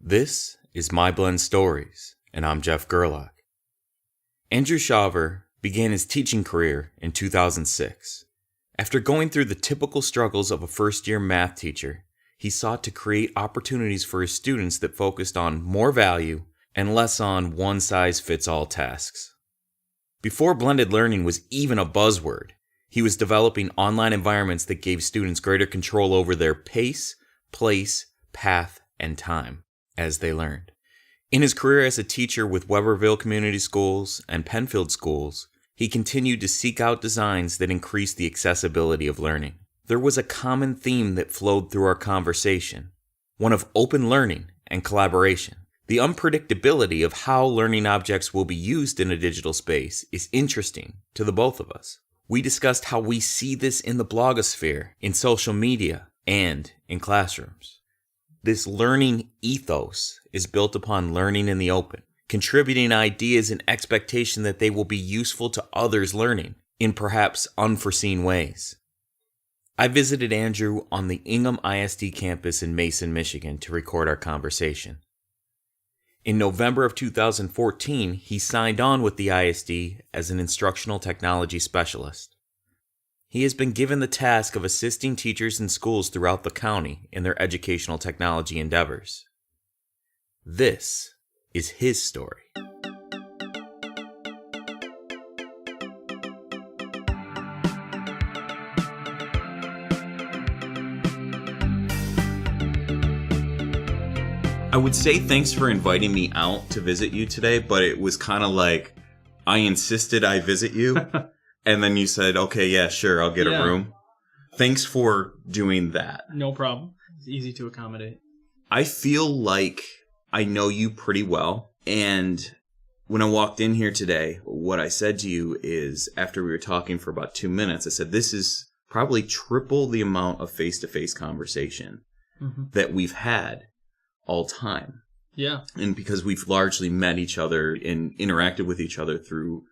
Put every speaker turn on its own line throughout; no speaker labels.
This is MyBlend Stories, and I'm Jeff Gerlach. Andrew Shauver began his teaching career in 2006. After going through the typical struggles of a first-year math teacher, he sought to create opportunities for his students that focused on more value and less on one-size-fits-all tasks. Before blended learning was even a buzzword, he was developing online environments that gave students greater control over their pace, place, path, and time as they learned. In his career as a teacher with Webberville Community Schools and Pennfield Schools, he continued to seek out designs that increased the accessibility of learning. There was a common theme that flowed through our conversation, one of open learning and collaboration. The unpredictability of how learning objects will be used in a digital space is interesting to the both of us. We discussed how we see this in the blogosphere, in social media, and in classrooms. This learning ethos is built upon learning in the open, contributing ideas and expectation that they will be useful to others learning in perhaps unforeseen ways. I visited Andrew on the Ingham ISD campus in Mason, Michigan to record our conversation. In November of 2014, he signed on with the ISD as an Instructional Technology Specialist. He has been given the task of assisting teachers in schools throughout the county in their educational technology endeavors. This is his story. I would say thanks for inviting me out to visit you today, but it was kind of like I insisted I visit you, and then you said, okay, yeah, sure, I'll get a room. Thanks for doing that.
No problem. It's easy to accommodate.
I feel like I know you pretty well, and when I walked in here today, what I said to you is, after we were talking for about 2 minutes, I said, this is probably triple the amount of face-to-face conversation that we've had all time.
Yeah.
And because we've largely met each other and interacted with each other through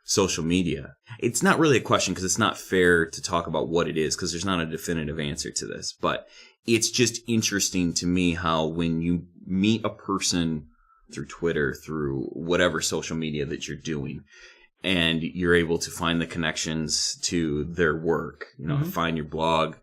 social media. It's not really a question because it's not fair to talk about what it is because there's not a definitive answer to this. But it's just interesting to me how when you meet a person through Twitter, through whatever social media that you're doing, and you're able to find the connections to their work, find your blog,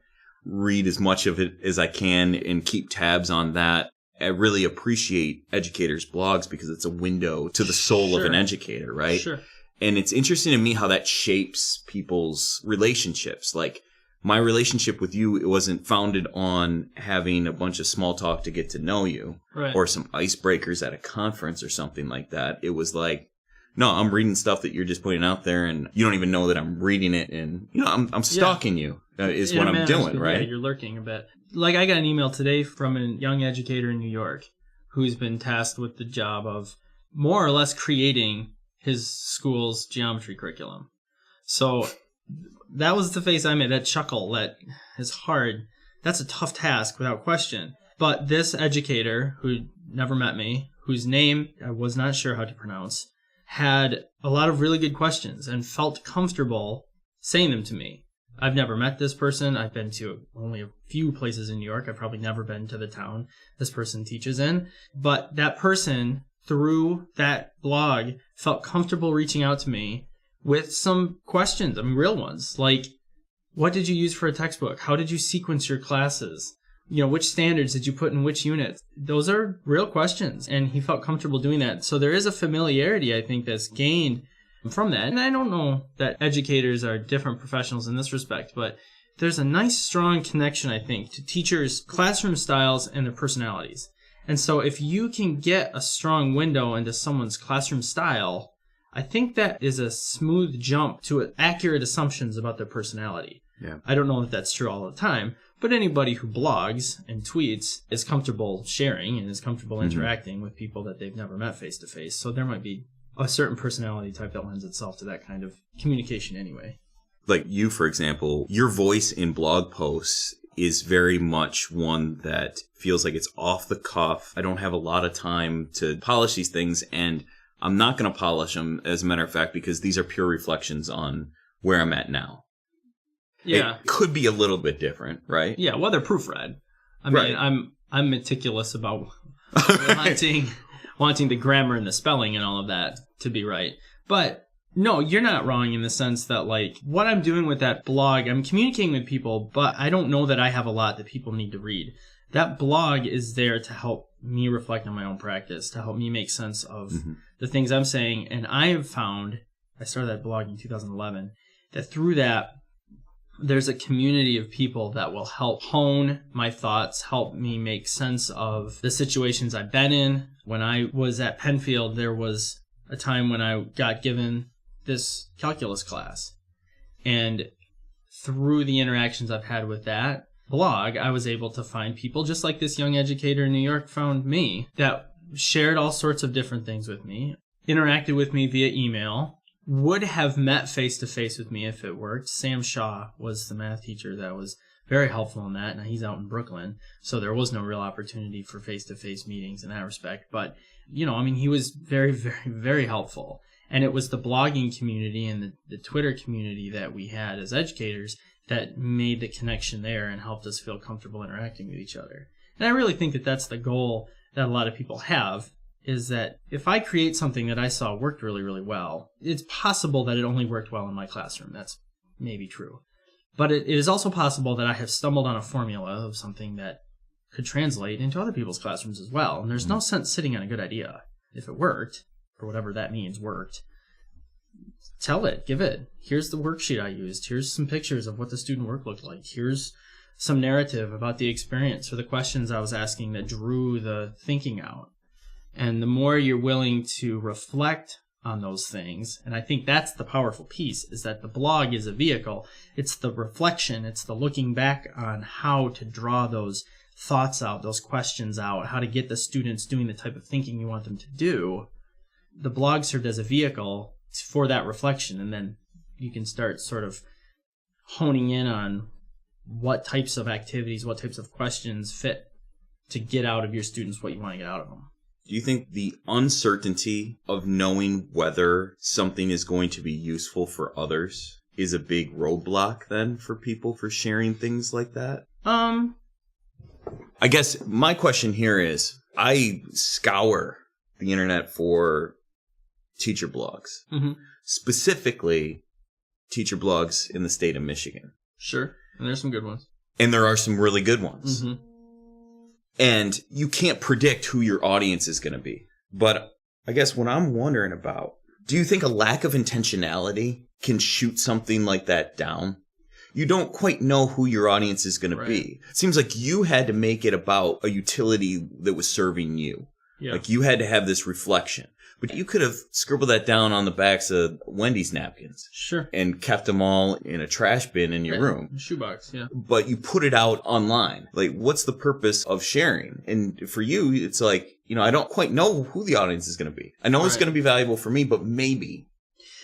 read as much of it as I can and keep tabs on that. I really appreciate educators' blogs because it's a window to the soul of an educator, right?
Sure.
And it's interesting to me how that shapes people's relationships. Like, my relationship with you, it wasn't founded on having a bunch of small talk to get to know you,
right,
or some icebreakers at a conference or something like that. It was like, no, I'm reading stuff that you're just putting out there, and you don't even know that I'm reading it, and I'm stalking you is what I'm doing, right?
Yeah, you're lurking a bit. Like, I got an email today from a young educator in New York who's been tasked with the job of more or less creating his school's geometry curriculum. So that was the face I made, that chuckle, that is hard. That's a tough task without question. But this educator, who never met me, whose name I was not sure how to pronounce, had a lot of really good questions and felt comfortable saying them to me. I've never met this person. I've been to only a few places in New York. I've probably never been to the town this person teaches in. But that person, through that blog, felt comfortable reaching out to me with some questions, real ones, like, what did you use for a textbook? How did you sequence your classes? Which standards did you put in which units? Those are real questions, and he felt comfortable doing that. So there is a familiarity, I think, that's gained from that. And I don't know that educators are different professionals in this respect, but there's a nice, strong connection, I think, to teachers' classroom styles and their personalities. And so if you can get a strong window into someone's classroom style, I think that is a smooth jump to accurate assumptions about their personality.
Yeah.
I don't know if that's true all the time, but anybody who blogs and tweets is comfortable sharing and is comfortable interacting with people that they've never met face to face. So there might be a certain personality type that lends itself to that kind of communication anyway.
Like you, for example, your voice in blog posts is very much one that feels like it's off the cuff. I don't have a lot of time to polish these things, and I'm not going to polish them, as a matter of fact, because these are pure reflections on where I'm at now.
Yeah.
It could be a little bit different, right?
Yeah, well, they're proofread. I mean, I'm meticulous about wanting the grammar and the spelling and all of that to be right. But no, you're not wrong in the sense that, like, what I'm doing with that blog, I'm communicating with people, but I don't know that I have a lot that people need to read. That blog is there to help me reflect on my own practice, to help me make sense of the things I'm saying. And I have found, I started that blog in 2011, that through that, there's a community of people that will help hone my thoughts, help me make sense of the situations I've been in. When I was at Pennfield, there was a time when I got given this calculus class. And through the interactions I've had with that blog, I was able to find people, just like this young educator in New York found me, that shared all sorts of different things with me, interacted with me via email, would have met face-to-face with me if it worked. Sam Shaw was the math teacher that was very helpful in that. Now, he's out in Brooklyn, so there was no real opportunity for face-to-face meetings in that respect. But, you know, I mean, he was very, very, very helpful. And it was the blogging community and the Twitter community that we had as educators that made the connection there and helped us feel comfortable interacting with each other. And I really think that that's the goal that a lot of people have, is that if I create something that I saw worked really, really well, it's possible that it only worked well in my classroom. That's maybe true. But it is also possible that I have stumbled on a formula of something that could translate into other people's classrooms as well. And there's no sense sitting on a good idea. If it worked, or whatever that means, worked, tell it, give it. Here's the worksheet I used. Here's some pictures of what the student work looked like. Here's some narrative about the experience or the questions I was asking that drew the thinking out. And the more you're willing to reflect on those things, and I think that's the powerful piece, is that the blog is a vehicle. It's the reflection. It's the looking back on how to draw those thoughts out, those questions out, how to get the students doing the type of thinking you want them to do. The blog served as a vehicle for that reflection, and then you can start sort of honing in on what types of activities, what types of questions fit to get out of your students what you want to get out of them.
Do you think the uncertainty of knowing whether something is going to be useful for others is a big roadblock then for people for sharing things like that? I guess my question here is, I scour the internet for teacher blogs, specifically teacher blogs in the state of Michigan.
Sure, and there's some good ones.
And there are some really good ones. And you can't predict who your audience is going to be. But I guess what I'm wondering about, do you think a lack of intentionality can shoot something like that down? You don't quite know who your audience is going to be. It seems like you had to make it about a utility that was serving you. Yeah. Like you had to have this reflection. But you could have scribbled that down on the backs of Wendy's napkins.
Sure.
And kept them all in a trash bin in your room.
Shoebox, yeah.
But you put it out online. Like, what's the purpose of sharing? And for you, it's like, you know, I don't quite know who the audience is going to be. I know it's going to be valuable for me, but maybe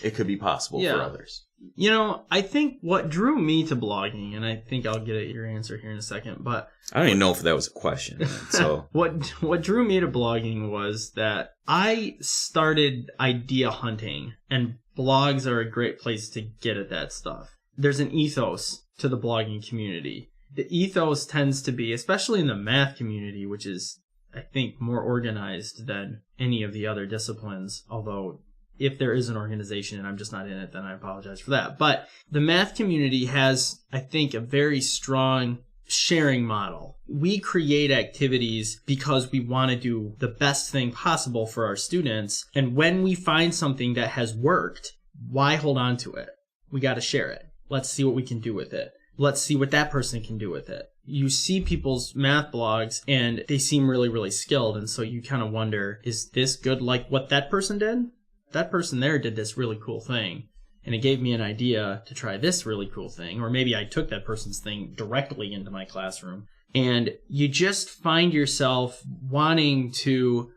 it could be possible for others.
You know, I think what drew me to blogging, and I think I'll get at your answer here in a second, but
I don't even know if that was a question. So
what drew me to blogging was that I started idea hunting, and blogs are a great place to get at that stuff. There's an ethos to the blogging community. The ethos tends to be, especially in the math community, which is, I think, more organized than any of the other disciplines, although if there is an organization and I'm just not in it, then I apologize for that. But the math community has, I think, a very strong sharing model. We create activities because we want to do the best thing possible for our students. And when we find something that has worked, why hold on to it? We got to share it. Let's see what we can do with it. Let's see what that person can do with it. You see people's math blogs and they seem really, really skilled. And so you kind of wonder, is this good like what that person did? That person there did this really cool thing, and it gave me an idea to try this really cool thing. Or maybe I took that person's thing directly into my classroom. And you just find yourself wanting to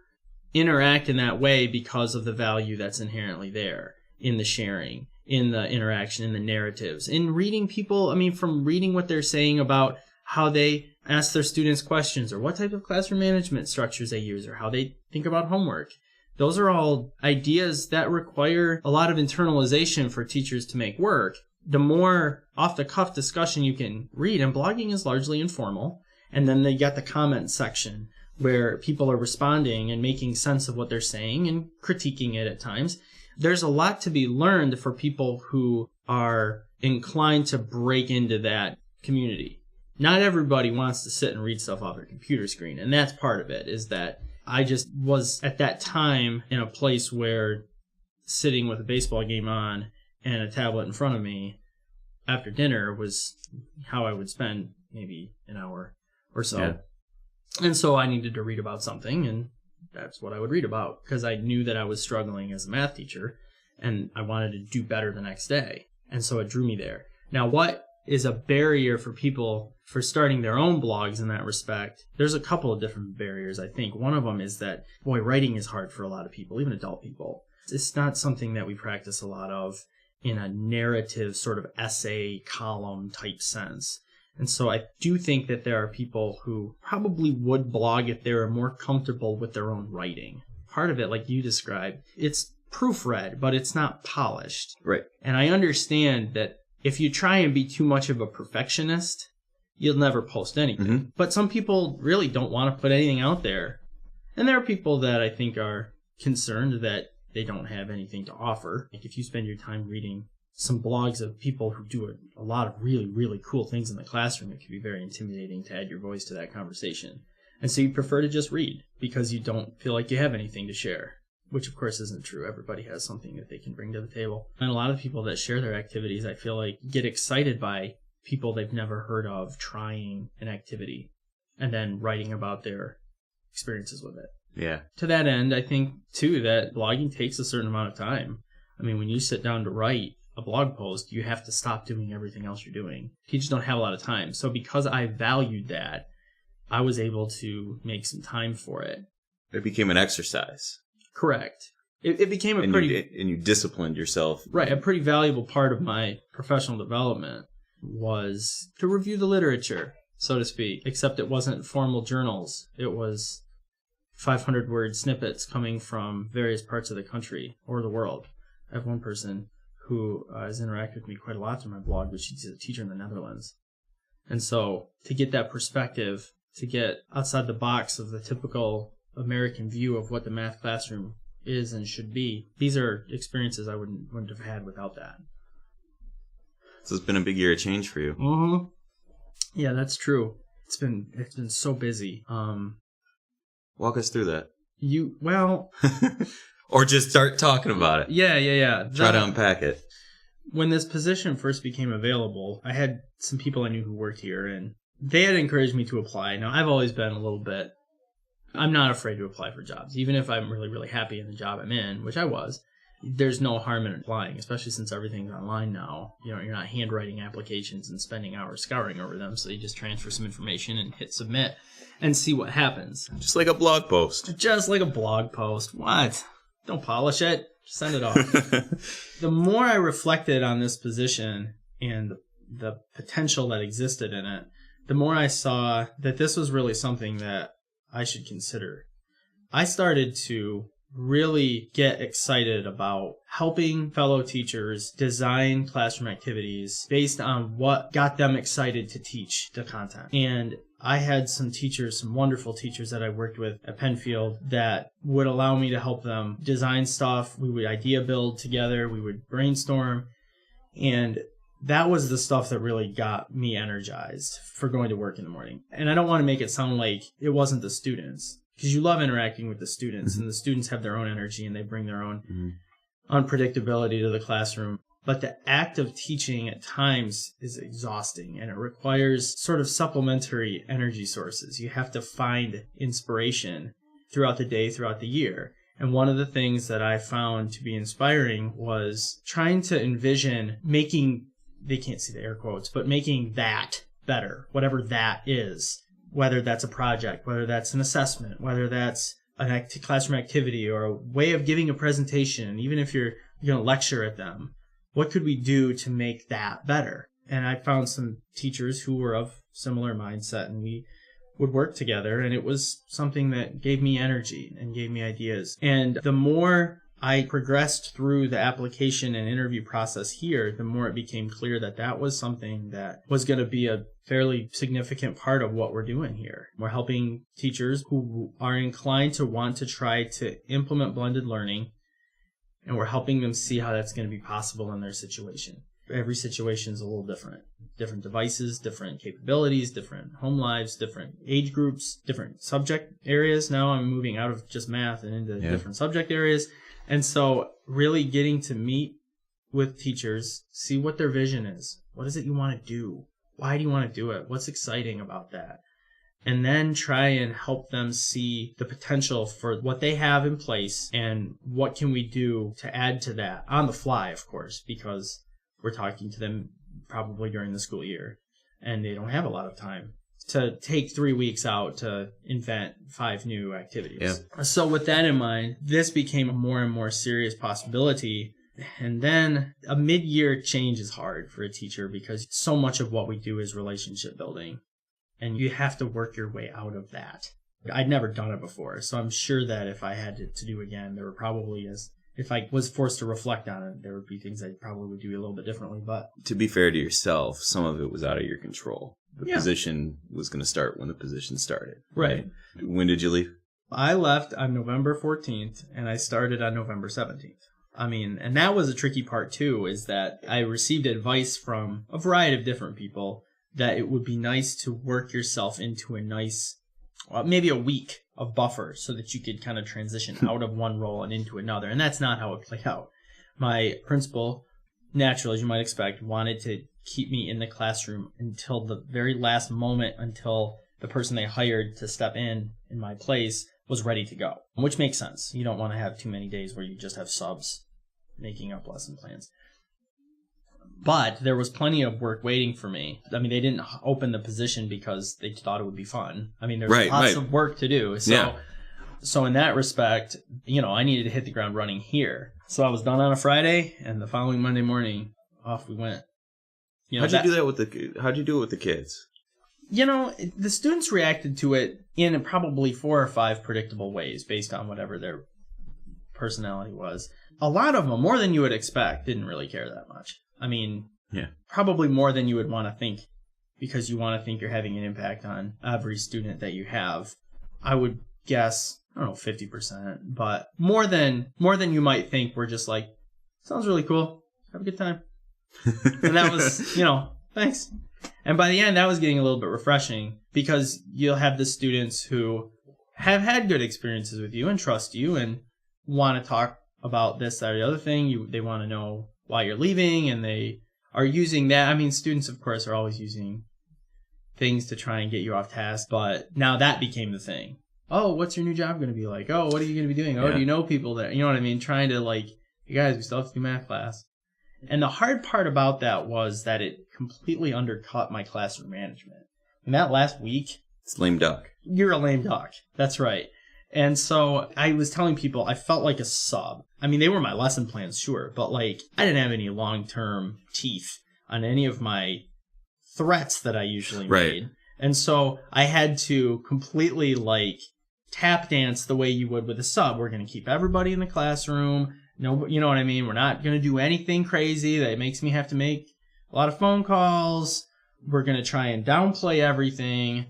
interact in that way because of the value that's inherently there in the sharing, in the interaction, in the narratives, in reading people. I mean, from reading what they're saying about how they ask their students questions or what type of classroom management structures they use or how they think about homework. Those are all ideas that require a lot of internalization for teachers to make work. The more off-the-cuff discussion you can read, and blogging is largely informal, and then they got the comment section where people are responding and making sense of what they're saying and critiquing it at times. There's a lot to be learned for people who are inclined to break into that community. Not everybody wants to sit and read stuff off their computer screen, and that's part of it, is that I just was at that time in a place where sitting with a baseball game on and a tablet in front of me after dinner was how I would spend maybe an hour or so. Yeah. And so I needed to read about something, and that's what I would read about, because I knew that I was struggling as a math teacher and I wanted to do better the next day. And so it drew me there. Now, what is a barrier for people for starting their own blogs in that respect? There's a couple of different barriers, I think. One of them is that, boy, writing is hard for a lot of people, even adult people. It's not something that we practice a lot of in a narrative sort of essay column type sense. And so I do think that there are people who probably would blog if they were more comfortable with their own writing. Part of it, like you described, it's proofread, but it's not polished.
Right.
And I understand that if you try and be too much of a perfectionist, you'll never post anything. Mm-hmm. But some people really don't want to put anything out there. And there are people that I think are concerned that they don't have anything to offer. Like if you spend your time reading some blogs of people who do a lot of really, really cool things in the classroom, it can be very intimidating to add your voice to that conversation. And so you prefer to just read because you don't feel like you have anything to share, which of course isn't true. Everybody has something that they can bring to the table. And a lot of people that share their activities, I feel like, get excited by people they've never heard of trying an activity and then writing about their experiences with it.
Yeah.
To that end, I think, too, that blogging takes a certain amount of time. I mean, when you sit down to write a blog post, you have to stop doing everything else you're doing. Teachers don't have a lot of time. So because I valued that, I was able to make some time for it.
It became an exercise.
Correct. It became a pretty...
And you disciplined yourself.
Right. A pretty valuable part of my professional development was to review the literature, so to speak, except it wasn't formal journals. It was 500-word snippets coming from various parts of the country or the world. I have one person who has interacted with me quite a lot through my blog, but she's a teacher in the Netherlands. And so to get that perspective, to get outside the box of the typical American view of what the math classroom is and should be, these are experiences I wouldn't have had without that.
So it's been a big year of change for you.
Mm-hmm. Yeah, that's true. It's been so busy.
Walk us through that. Or just start talking about it.
Yeah.
Try to unpack it.
When this position first became available, I had some people I knew who worked here, and they had encouraged me to apply. Now, I've always been a little bit... I'm not afraid to apply for jobs. Even if I'm really, really happy in the job I'm in, which I was, there's no harm in applying, especially since everything's online now. You know, you're not handwriting applications and spending hours scouring over them, so you just transfer some information and hit submit and see what happens.
Just like a blog post.
Just like a blog post. What? Don't polish it. Just send it off. The more I reflected on this position and the potential that existed in it, the more I saw that this was really something that I should consider. I started to really get excited about helping fellow teachers design classroom activities based on what got them excited to teach the content. And I had some teachers, some wonderful teachers that I worked with at Pennfield that would allow me to help them design stuff. We would idea build together. We would brainstorm. And that was the stuff that really got me energized for going to work in the morning. And I don't want to make it sound like it wasn't the students, because you love interacting with the students, and the students have their own energy and they bring their own unpredictability to the classroom. But the act of teaching at times is exhausting, and it requires sort of supplementary energy sources. You have to find inspiration throughout the day, throughout the year. And one of the things that I found to be inspiring was trying to envision making, they can't see the air quotes, but making that better, whatever that is, whether that's a project, whether that's an assessment, whether that's a classroom activity or a way of giving a presentation, even if you're going to lecture at them. What could we do to make that better? And I found some teachers who were of similar mindset, and we would work together, and it was something that gave me energy and gave me ideas. And the more I progressed through the application and interview process here, the more it became clear that that was something that was going to be a fairly significant part of what we're doing here. We're helping teachers who are inclined to want to try to implement blended learning, and we're helping them see how that's going to be possible in their situation. Every situation is a little different. Different devices, different capabilities, different home lives, different age groups, different subject areas. Now I'm moving out of just math and into different subject areas. And so really getting to meet with teachers, see what their vision is. What is it you want to do? Why do you want to do it? What's exciting about that? And then try and help them see the potential for what they have in place and what can we do to add to that on the fly, of course, because we're talking to them probably during the school year and they don't have a lot of time to take 3 weeks out to invent 5 new activities. Yeah. So with that in mind, this became a more and more serious possibility. And then a mid-year change is hard for a teacher because so much of what we do is relationship building. And you have to work your way out of that. I'd never done it before, so I'm sure that if I had to do again, there were probably, if I was forced to reflect on it, there would be things I probably would do a little bit differently. But
to be fair to yourself, some of it was out of your control. The position was going to start when the position started.
Right.
When did you leave?
I left on November 14th, and I started on November 17th. I mean, and that was a tricky part, too, is that I received advice from a variety of different people that it would be nice to work yourself into a nice, maybe a week of buffer so that you could kind of transition out of one role and into another. And that's not how it played out. My principal, naturally, as you might expect, wanted to keep me in the classroom until the very last moment, until the person they hired to step in my place was ready to go, which makes sense. You don't want to have too many days where you just have subs making up lesson plans. But there was plenty of work waiting for me. I mean, they didn't open the position because they thought it would be fun. I mean, there's lots of work to do. So in that respect, I needed to hit the ground running here. So I was done on a Friday, and the following Monday morning, off we went.
How'd you do it with the kids?
The students reacted to it in probably 4 or 5 predictable ways based on whatever their personality was. A lot of them, more than you would expect, didn't really care that much. I mean, probably more than you would want to think, because you want to think you're having an impact on every student that you have. I would guess, 50%, but more than you might think. We're just like, sounds really cool. Have a good time. And that was, thanks. And by the end, that was getting a little bit refreshing, because you'll have the students who have had good experiences with you and trust you and want to talk about this, that, or the other thing. They want to know why you're leaving, and they are using that. I mean, students, of course, are always using things to try and get you off task, but now that became the thing. Oh, what's your new job going to be like? Oh, what are you going to be doing? Oh, do you know people there? You know what I mean? Trying to hey guys, we still have to do math class. And the hard part about that was that it completely undercut my classroom management. And that last week...
It's lame duck.
You're a lame duck. That's right. And so I was telling people I felt like a sub. I mean, they were my lesson plans, sure, but I didn't have any long-term teeth on any of my threats that I usually made. And so I had to completely tap dance the way you would with a sub. We're going to keep everybody in the classroom. No, you know what I mean? We're not going to do anything crazy that makes me have to make a lot of phone calls. We're going to try and downplay everything.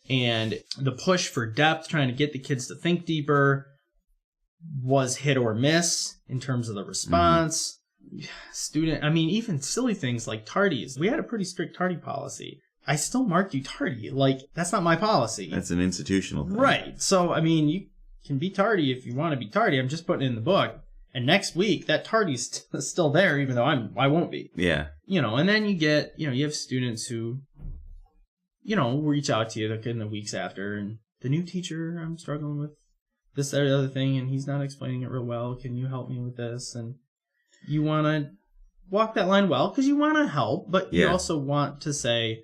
And the push for depth, trying to get the kids to think deeper, was hit or miss in terms of the response. Even silly things like tardies. We had a pretty strict tardy policy. I still marked you tardy. That's not my policy.
That's an institutional thing.
Right. So, you can be tardy if you want to be tardy. I'm just putting it in the book. And next week, that tardy's still there, even though I won't be. Yeah. And then you get, you have students who, reach out to you in the weeks after, and the new teacher, I'm struggling with this, that, or the other thing, and he's not explaining it real well. Can you help me with this? And you want to walk that line well, because you want to help, but you also want to say,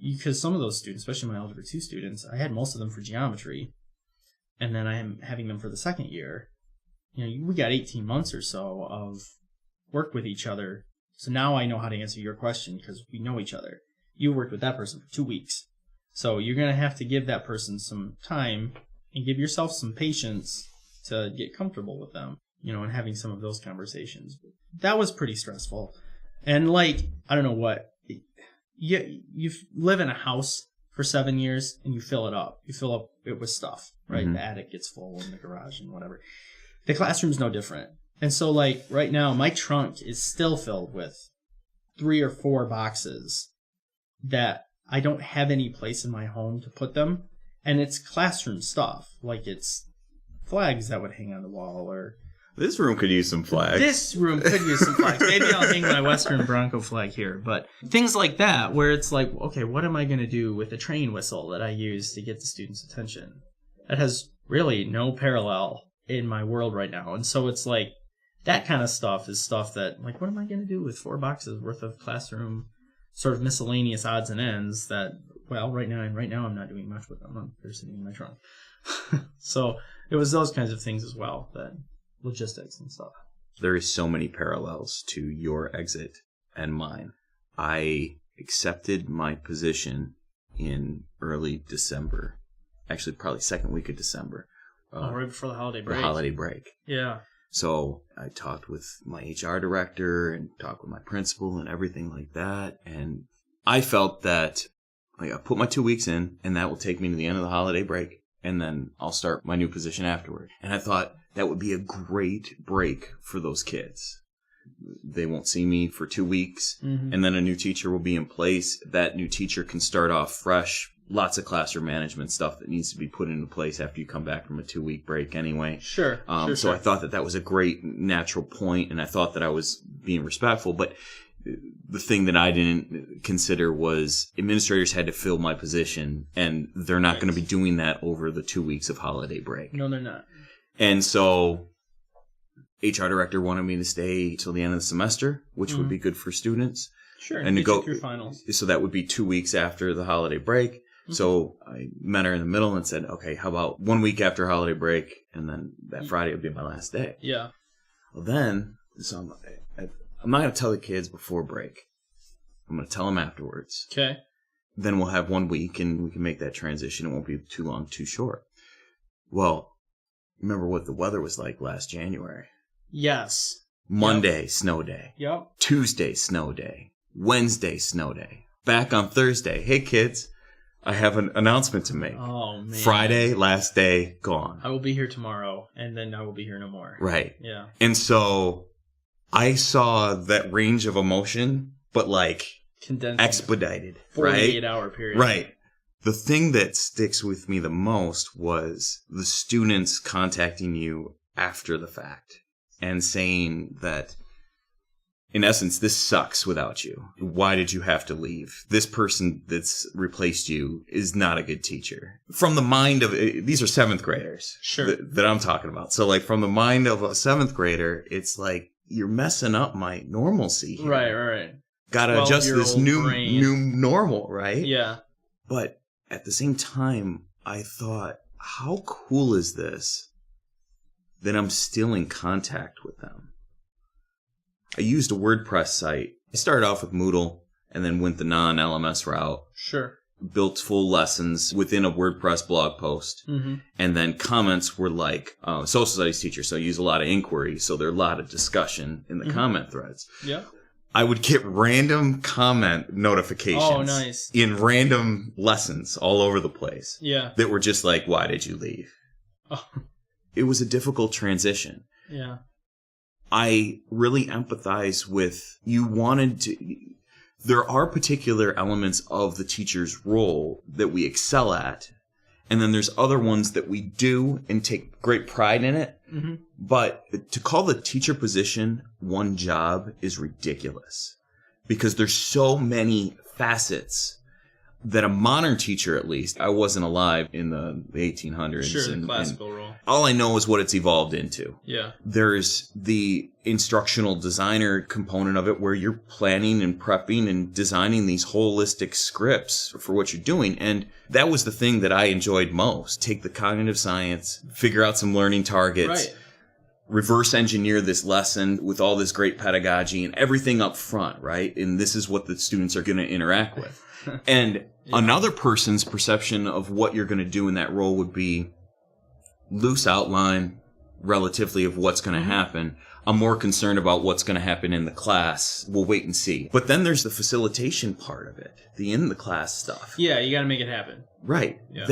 because some of those students, especially my Algebra 2 students, I had most of them for geometry, and then I am having them for the second year. We got 18 months or so of work with each other. So now I know how to answer your question because we know each other. You worked with that person for 2 weeks. So you're going to have to give that person some time and give yourself some patience to get comfortable with them. and having some of those conversations. That was pretty stressful. And like, I don't know what, you live in a house for 7 years and you fill it up. You fill up it with stuff, right? The attic gets full and the garage and whatever. The classroom's no different. And so like right now, my trunk is still filled with 3 or 4 boxes that I don't have any place in my home to put them. And it's classroom stuff. Like it's flags that would hang on the wall, or
this room could use some flags.
This room could use some flags. Maybe I'll hang my Western Bronco flag here. But things like that, where it's like, okay, what am I going to do with the train whistle that I use to get the students' attention? That has really no parallel in my world right now. And so it's like, that kind of stuff is stuff that, like, what am I going to do with 4 boxes worth of classroom sort of miscellaneous odds and ends that, well, right now I'm not doing much with them. They're sitting in my trunk. So it was those kinds of things as well, that logistics and stuff.
There is so many parallels to your exit and mine. I accepted my position in early December. Actually, probably second week of December.
Right before the holiday break.
The holiday break.
Yeah.
So I talked with my HR director and talked with my principal and everything like that. And I felt that I put my 2 weeks in, and that will take me to the end of the holiday break. And then I'll start my new position afterward. And I thought that would be a great break for those kids. They won't see me for 2 weeks, and then a new teacher will be in place. That new teacher can start off fresh. Lots of classroom management stuff that needs to be put into place after you come back from a 2-week break anyway.
Sure.
So I thought that was a great natural point, and I thought that I was being respectful. But the thing that I didn't consider was administrators had to fill my position, and they're not going to be doing that over the 2 weeks of holiday break.
No, they're not.
And so HR director wanted me to stay till the end of the semester, which would be good for students.
Sure.
And to
you
go
took your finals.
So that would be 2 weeks after the holiday break. So I met her in the middle and said, okay, how about 1 week after holiday break, and then that Friday would be my last day.
Yeah.
Well, then, so I'm not going to tell the kids before break. I'm going to tell them afterwards.
Okay.
Then we'll have 1 week, and we can make that transition. It won't be too long, too short. Well, remember what the weather was like last January.
Yes.
Monday, snow day.
Yep.
Tuesday, snow day. Wednesday, snow day. Back on Thursday. Hey, kids, I have an announcement to make.
Oh, man.
Friday, last day, gone.
I will be here tomorrow, and then I will be here no more.
Right.
Yeah.
And so I saw that range of emotion, but like
condensed,
expedited.
48-hour period.
Right. The thing that sticks with me the most was the students contacting you after the fact and saying that, in essence, this sucks without you. Why did you have to leave? This person that's replaced you is not a good teacher. From the mind of, these are 7th graders.
Sure.
That I'm talking about. So like from the mind of a 7th grader, it's like, you're messing up my normalcy here.
Right.
Gotta adjust this new normal, right?
Yeah.
But at the same time, I thought, how cool is this that I'm still in contact with them? I used a WordPress site. I started off with Moodle and then went the non-LMS route.
Sure.
Built full lessons within a WordPress blog post. And then comments were like, social studies teacher, so I use a lot of inquiry. So there are a lot of discussion in the comment threads.
Yeah.
I would get random comment notifications in random lessons all over the place.
Yeah.
That were just like, why did you leave?
Oh.
It was a difficult transition.
Yeah.
I really empathize with you wanted to. There are particular elements of the teacher's role that we excel at. And then there's other ones that we do and take great pride in it. But to call the teacher position one job is ridiculous because there's so many facets that a modern teacher, at least, I wasn't alive in the 1800s.
Sure, the classical role.
All I know is what it's evolved into.
Yeah.
There's the instructional designer component of it where you're planning and prepping and designing these holistic scripts for what you're doing. And that was the thing that I enjoyed most. Take the cognitive science, figure out some learning targets.
Right.
Reverse engineer this lesson with all this great pedagogy and everything up front, right? And this is what the students are going to interact with. And another person's perception of what you're going to do in that role would be loose outline, relatively of what's going to happen. I'm more concerned about what's going to happen in the class. We'll wait and see. But then there's the facilitation part of it, the in the class stuff.
Yeah, you got to make it happen.
Right.
Yeah.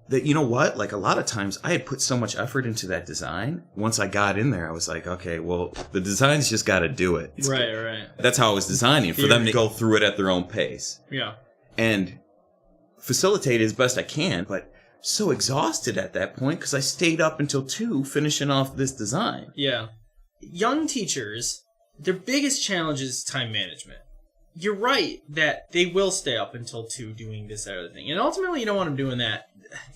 That, you know what? Like, a lot of times I had put so much effort into that design. Once I got in there, I was like, okay, well, the design's just got to do it.
Right.
That's how I was designing, for them to go through it at their own pace.
Yeah.
And facilitate as best I can, but so exhausted at that point because I stayed up until 2 finishing off this design.
Yeah. Young teachers, their biggest challenge is time management. You're right that they will stay up until 2 doing this other thing. And ultimately, you don't want them doing that.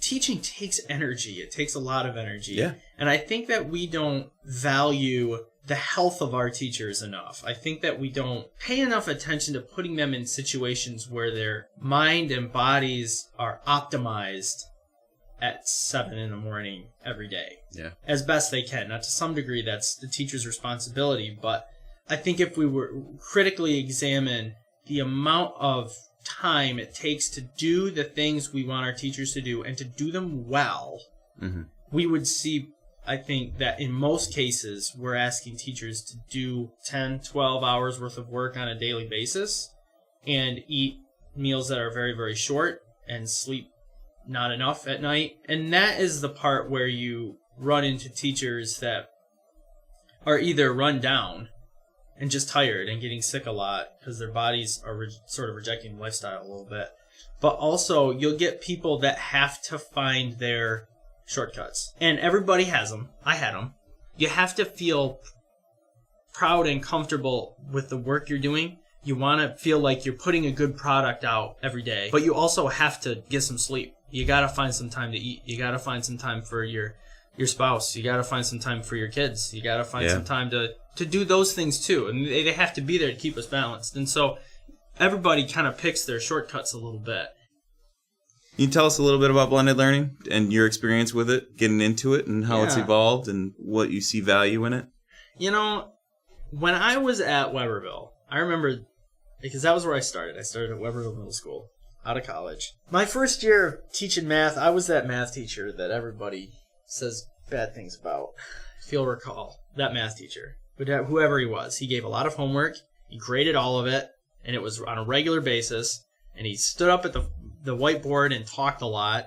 Teaching takes energy. It takes a lot of energy.
Yeah.
And I think that we don't value the health of our teachers enough. I think that we don't pay enough attention to putting them in situations where their mind and bodies are optimized at 7 in the morning every day.
Yeah.
As best they can. Now, to some degree, that's the teacher's responsibility, but I think if we were critically examine the amount of time it takes to do the things we want our teachers to do and to do them well, we would see, I think, that in most cases, we're asking teachers to do 10, 12 hours worth of work on a daily basis and eat meals that are very, very short and sleep not enough at night. And that is the part where you run into teachers that are either run down and just tired and getting sick a lot because their bodies are sort of rejecting the lifestyle a little bit. But also, you'll get people that have to find their shortcuts. And everybody has them. I had them. You have to feel proud and comfortable with the work you're doing. You want to feel like you're putting a good product out every day. But you also have to get some sleep. You got to find some time to eat. You got to find some time for your spouse. You got to find some time for your kids. You got to find some time to do those things too. And they have to be there to keep us balanced. And so everybody kind of picks their shortcuts a little bit.
Can you tell us a little bit about blended learning and your experience with it, getting into it, and how it's evolved and what you see value in it?
You know, when I was at Webberville, I remember, because that was where I started. I started at Webberville Middle School, out of college. My first year of teaching math, I was that math teacher that everybody says bad things about. If you'll recall, that math teacher. But whoever he was, he gave a lot of homework, he graded all of it, and it was on a regular basis, and he stood up at the whiteboard and talked a lot,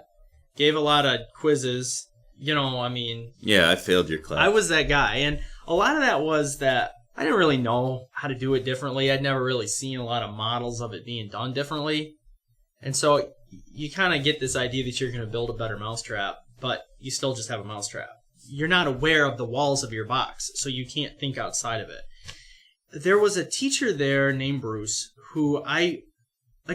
gave a lot of quizzes, you know, I mean...
Yeah, I failed your class.
I was that guy, and a lot of that was that I didn't really know how to do it differently. I'd never really seen a lot of models of it being done differently. And so you kind of get this idea that you're going to build a better mousetrap, but you still just have a mousetrap. You're not aware of the walls of your box, so you can't think outside of it. There was a teacher there named Bruce who I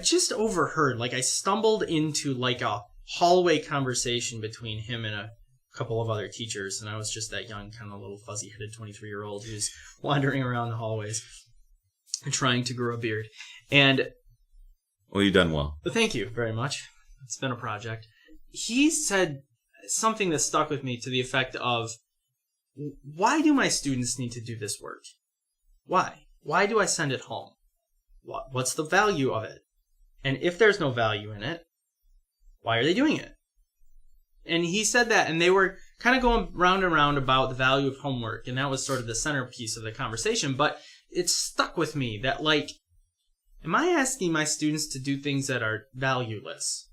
just overheard. Like, I stumbled into like a hallway conversation between him and a couple of other teachers, and I was just that young, kind of little fuzzy-headed 23-year-old who's wandering around the hallways and trying to grow a beard. And
well, you've done well.
Thank you very much. It's been a project. He said something that stuck with me to the effect of, why do my students need to do this work? Why? Why do I send it home? What's the value of it? And if there's no value in it, why are they doing it? And he said that, and they were kind of going round and round about the value of homework, and that was sort of the centerpiece of the conversation. But it stuck with me that, like, am I asking my students to do things that are valueless?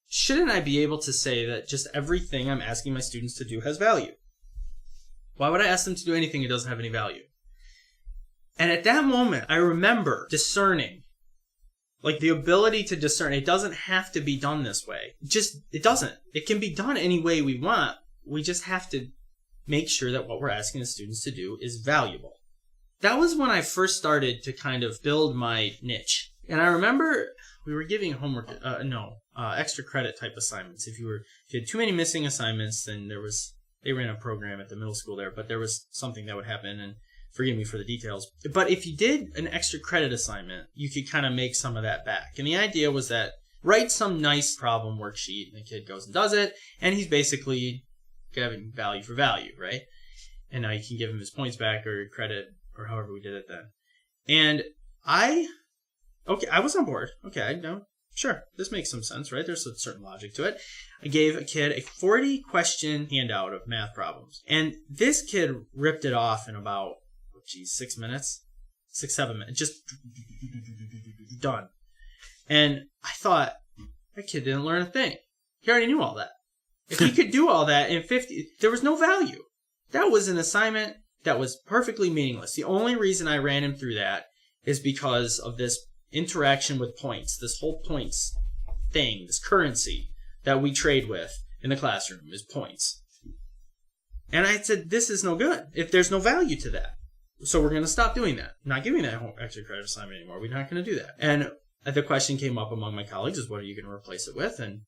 Shouldn't I be able to say that just everything I'm asking my students to do has value? Why would I ask them to do anything that doesn't have any value? And at that moment, I remember discerning, like the ability to discern. It doesn't have to be done this way. It doesn't. It can be done any way we want. We just have to make sure that what we're asking the students to do is valuable. That was when I first started to kind of build my niche. And I remember we were giving homework, extra credit type assignments. If you had too many missing assignments, then they ran a program at the middle school there, but there was something that would happen, and forgive me for the details. But if you did an extra credit assignment, you could kind of make some of that back. And the idea was that write some nice problem worksheet, and the kid goes and does it, and he's basically giving value for value, right? And now you can give him his points back or credit or however we did it then. And I was on board. Okay, no, Sure, this makes some sense, right? There's a certain logic to it. I gave a kid a 40-question handout of math problems. And this kid ripped it off in about, 6 minutes? 7 minutes. Just done. And I thought, that kid didn't learn a thing. He already knew all that. If he could do all that in 50, there was no value. That was an assignment that was perfectly meaningless. The only reason I ran him through that is because of this interaction with points, this whole points thing, this currency that we trade with in the classroom is points. And I said, this is no good if there's no value to that. So we're going to stop doing that. I'm not giving that extra credit assignment anymore. We're not going to do that. And the question came up among my colleagues is, what are you going to replace it with? And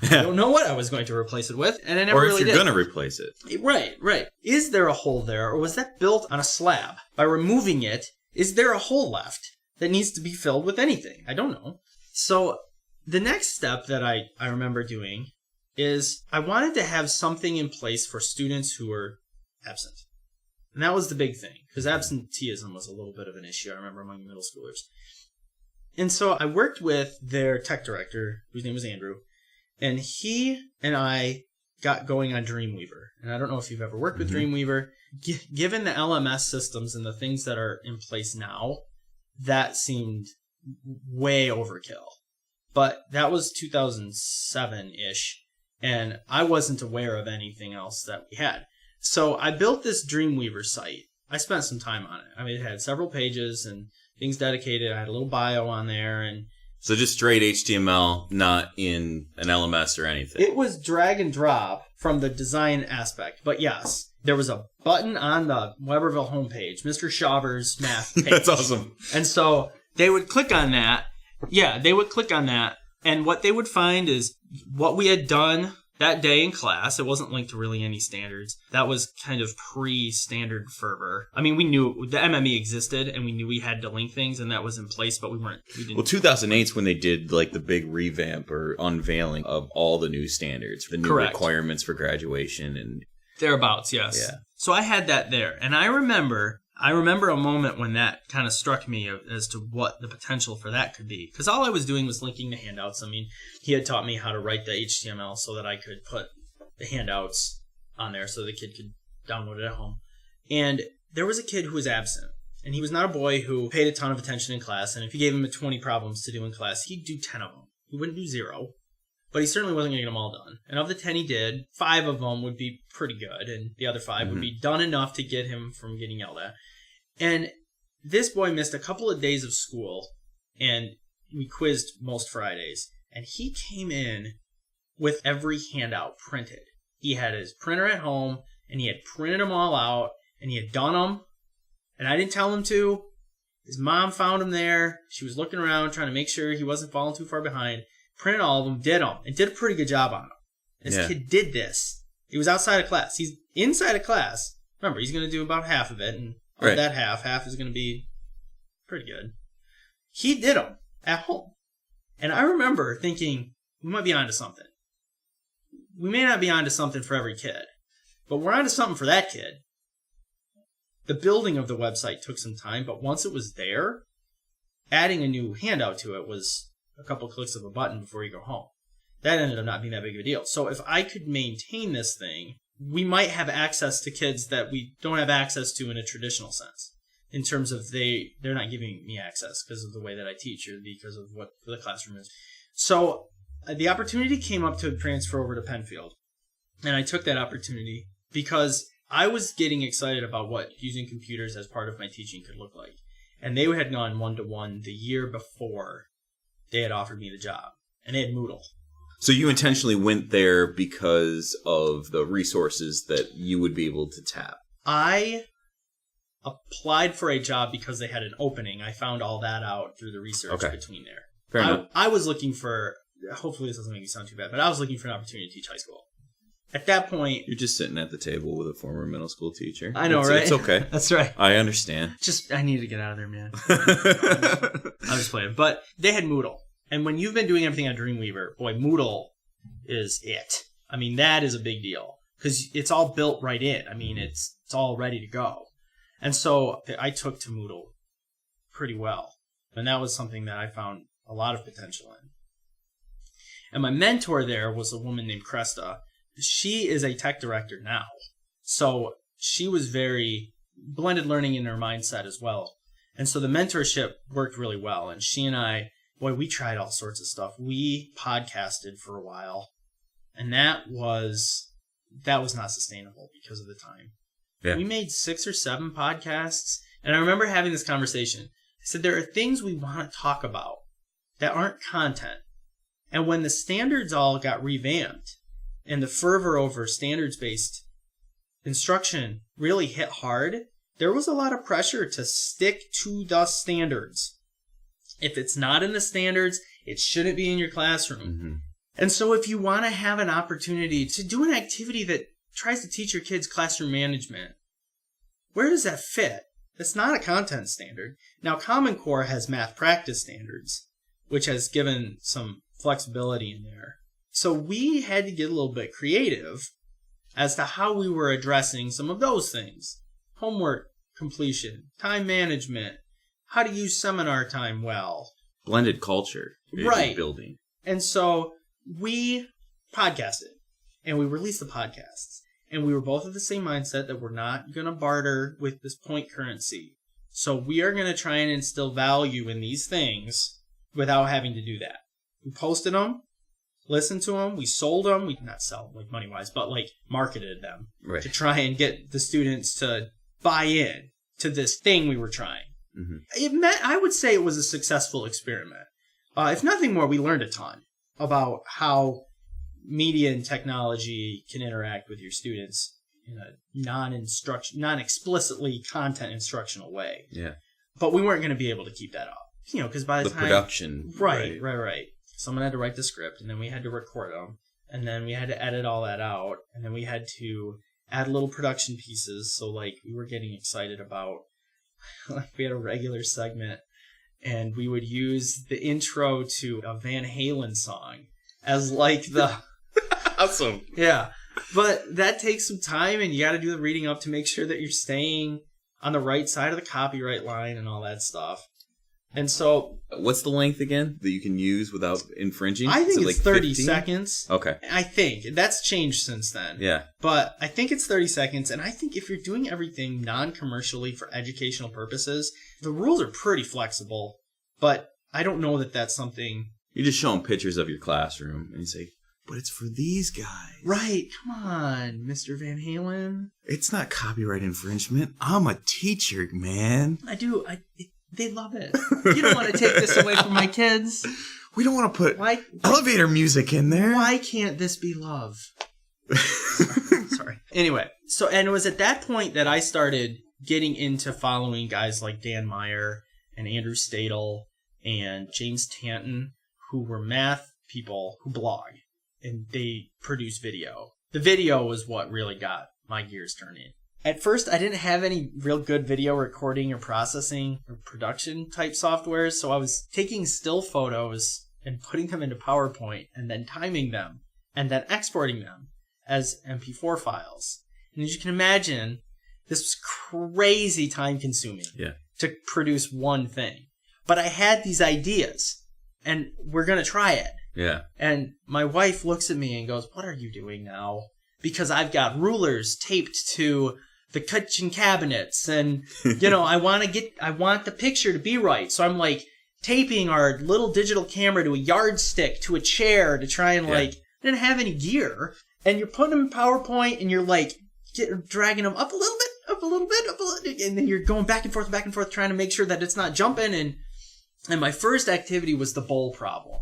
I don't know what I was going to replace it with. And I never really did.
Or if you're going to replace it.
Right. Is there a hole there, or was that built on a slab? By removing it, is there a hole left that needs to be filled with anything? I don't know. So the next step that I remember doing is I wanted to have something in place for students who were absent. And that was the big thing, because absenteeism was a little bit of an issue, I remember, among middle schoolers. And so I worked with their tech director, whose name was Andrew, and he and I got going on Dreamweaver. And I don't know if you've ever worked with Dreamweaver. Given the LMS systems and the things that are in place now, that seemed way overkill. But that was 2007-ish, and I wasn't aware of anything else that we had. So I built this Dreamweaver site. I spent some time on it. I mean, it had several pages and things dedicated. I had a little bio on there. And
so just straight HTML, not in an LMS or anything.
It was drag and drop from the design aspect. But yes, there was a button on the Webberville homepage, Mr. Shauver's math page.
That's awesome.
And so they would click on that. Yeah, they would click on that. And what they would find is what we had done that day in class. It wasn't linked to really any standards. That was kind of pre-standard fervor. I mean, we knew the MME existed, and we knew we had to link things, and that was in place, but we didn't.
Well, 2008 is when they did like the big revamp or unveiling of all the new standards, the new requirements for graduation and
thereabouts. Yes. Yeah. So I had that there, and I remember a moment when that kind of struck me as to what the potential for that could be. Because all I was doing was linking the handouts. I mean, he had taught me how to write the HTML so that I could put the handouts on there so the kid could download it at home. And there was a kid who was absent. And he was not a boy who paid a ton of attention in class. And if you gave him 20 problems to do in class, he'd do 10 of them. He wouldn't do 0. But he certainly wasn't going to get them all done. And of the 10 he did, 5 of them would be pretty good. And the other 5 would be done enough to get him from getting yelled at. And this boy missed a couple of days of school, and we quizzed most Fridays. And he came in with every handout printed. He had his printer at home, and he had printed them all out, and he had done them. And I didn't tell him to. His mom found him there. She was looking around, trying to make sure he wasn't falling too far behind. Printed all of them, did them, and did a pretty good job on them. This kid did this. He was outside of class. He's inside of class. Remember, he's going to do about half of it, and of that half is going to be pretty good. He did them at home. And I remember thinking, we might be onto something. We may not be onto something for every kid, but we're onto something for that kid. The building of the website took some time, but once it was there, adding a new handout to it was a couple clicks of a button before you go home. That ended up not being that big of a deal. So if I could maintain this thing, we might have access to kids that we don't have access to in a traditional sense, in terms of they're not giving me access because of the way that I teach or because of what the classroom is. So the opportunity came up to transfer over to Pennfield, and I took that opportunity because I was getting excited about what using computers as part of my teaching could look like. And they had gone 1-to-1 the year before they had offered me the job, and they had Moodle.
So you intentionally went there because of the resources that you would be able to tap?
I applied for a job because they had an opening. I found all that out through the research between there.
Fair enough.
I was looking for, hopefully this doesn't make me sound too bad, but I was looking for an opportunity to teach high school. At that point...
You're just sitting at the table with a former middle school teacher.
I know, right?
It's okay.
That's right.
I understand.
I need to get out of there, man. I'm just playing. But they had Moodle. And when you've been doing everything on Dreamweaver, boy, Moodle is it. I mean, that is a big deal. Because it's all built right in. I mean, it's all ready to go. And so I took to Moodle pretty well. And that was something that I found a lot of potential in. And my mentor there was a woman named Cresta. She is a tech director now. So she was very blended learning in her mindset as well. And so the mentorship worked really well. And she and I, boy, we tried all sorts of stuff. We podcasted for a while. And that was not sustainable because of the time. Yeah. We made 6 or 7 podcasts. And I remember having this conversation. I said, there are things we want to talk about that aren't content. And when the standards all got revamped and the fervor over standards-based instruction really hit hard, there was a lot of pressure to stick to the standards. If it's not in the standards, it shouldn't be in your classroom. Mm-hmm. And so if you want to have an opportunity to do an activity that tries to teach your kids classroom management, where does that fit? It's not a content standard. Now, Common Core has math practice standards, which has given some flexibility in there. So we had to get a little bit creative as to how we were addressing some of those things. Homework completion, time management, how to use seminar time well.
Blended culture.
Right.
Building.
And so we podcasted, and we released the podcasts. And we were both of the same mindset that we're not going to barter with this point currency. So we are going to try and instill value in these things without having to do that. We posted them, listened to them, we sold them. We did not sell like money-wise, but like marketed them to try and get the students to buy in to this thing we were trying. Mm-hmm. I would say it was a successful experiment. If nothing more, we learned a ton about how media and technology can interact with your students in a non-explicitly content instructional way.
Yeah.
But we weren't going to be able to keep that up. Because by the time...
production.
Right. Someone had to write the script, and then we had to record them, and then we had to edit all that out, and then we had to add little production pieces. So, like, we were getting excited about... we had a regular segment, and we would use the intro to a Van Halen song as, like, the...
Awesome.
Yeah. But that takes some time, and you got to do the reading up to make sure that you're staying on the right side of the copyright line and all that stuff. And so...
What's the length again that you can use without infringing?
I think it's
like
30
15?
seconds.
Okay.
I think. That's changed since then.
Yeah.
But I think it's 30 seconds, and I think if you're doing everything non-commercially for educational purposes, the rules are pretty flexible, but I don't know that that's something...
You just show them pictures of your classroom, and you say... But it's for these guys.
Right. Come on, Mr. Van Halen.
It's not copyright infringement. I'm a teacher, man.
I do. They love it. You don't want to take this away from my kids.
We don't want to put elevator music in there.
Why can't this be love? Sorry. Anyway, and it was at that point that I started getting into following guys like Dan Meyer and Andrew Stadel and James Tanton, who were math people who blog. And they produce video. The video was what really got my gears turning. At first, I didn't have any real good video recording or processing or production type software, so I was taking still photos and putting them into PowerPoint and then timing them and then exporting them as MP4 files. And as you can imagine, this was crazy time consuming to produce one thing. But I had these ideas, and we're going to try it.
Yeah.
And my wife looks at me and goes, "What are you doing now?" Because I've got rulers taped to the kitchen cabinets, and I want the picture to be right. So I'm like taping our little digital camera to a yardstick to a chair to try and I didn't have any gear. And you're putting them in PowerPoint, and you're like dragging them up a little bit, and then you're going back and forth, trying to make sure that it's not jumping. And my first activity was the bowl problem.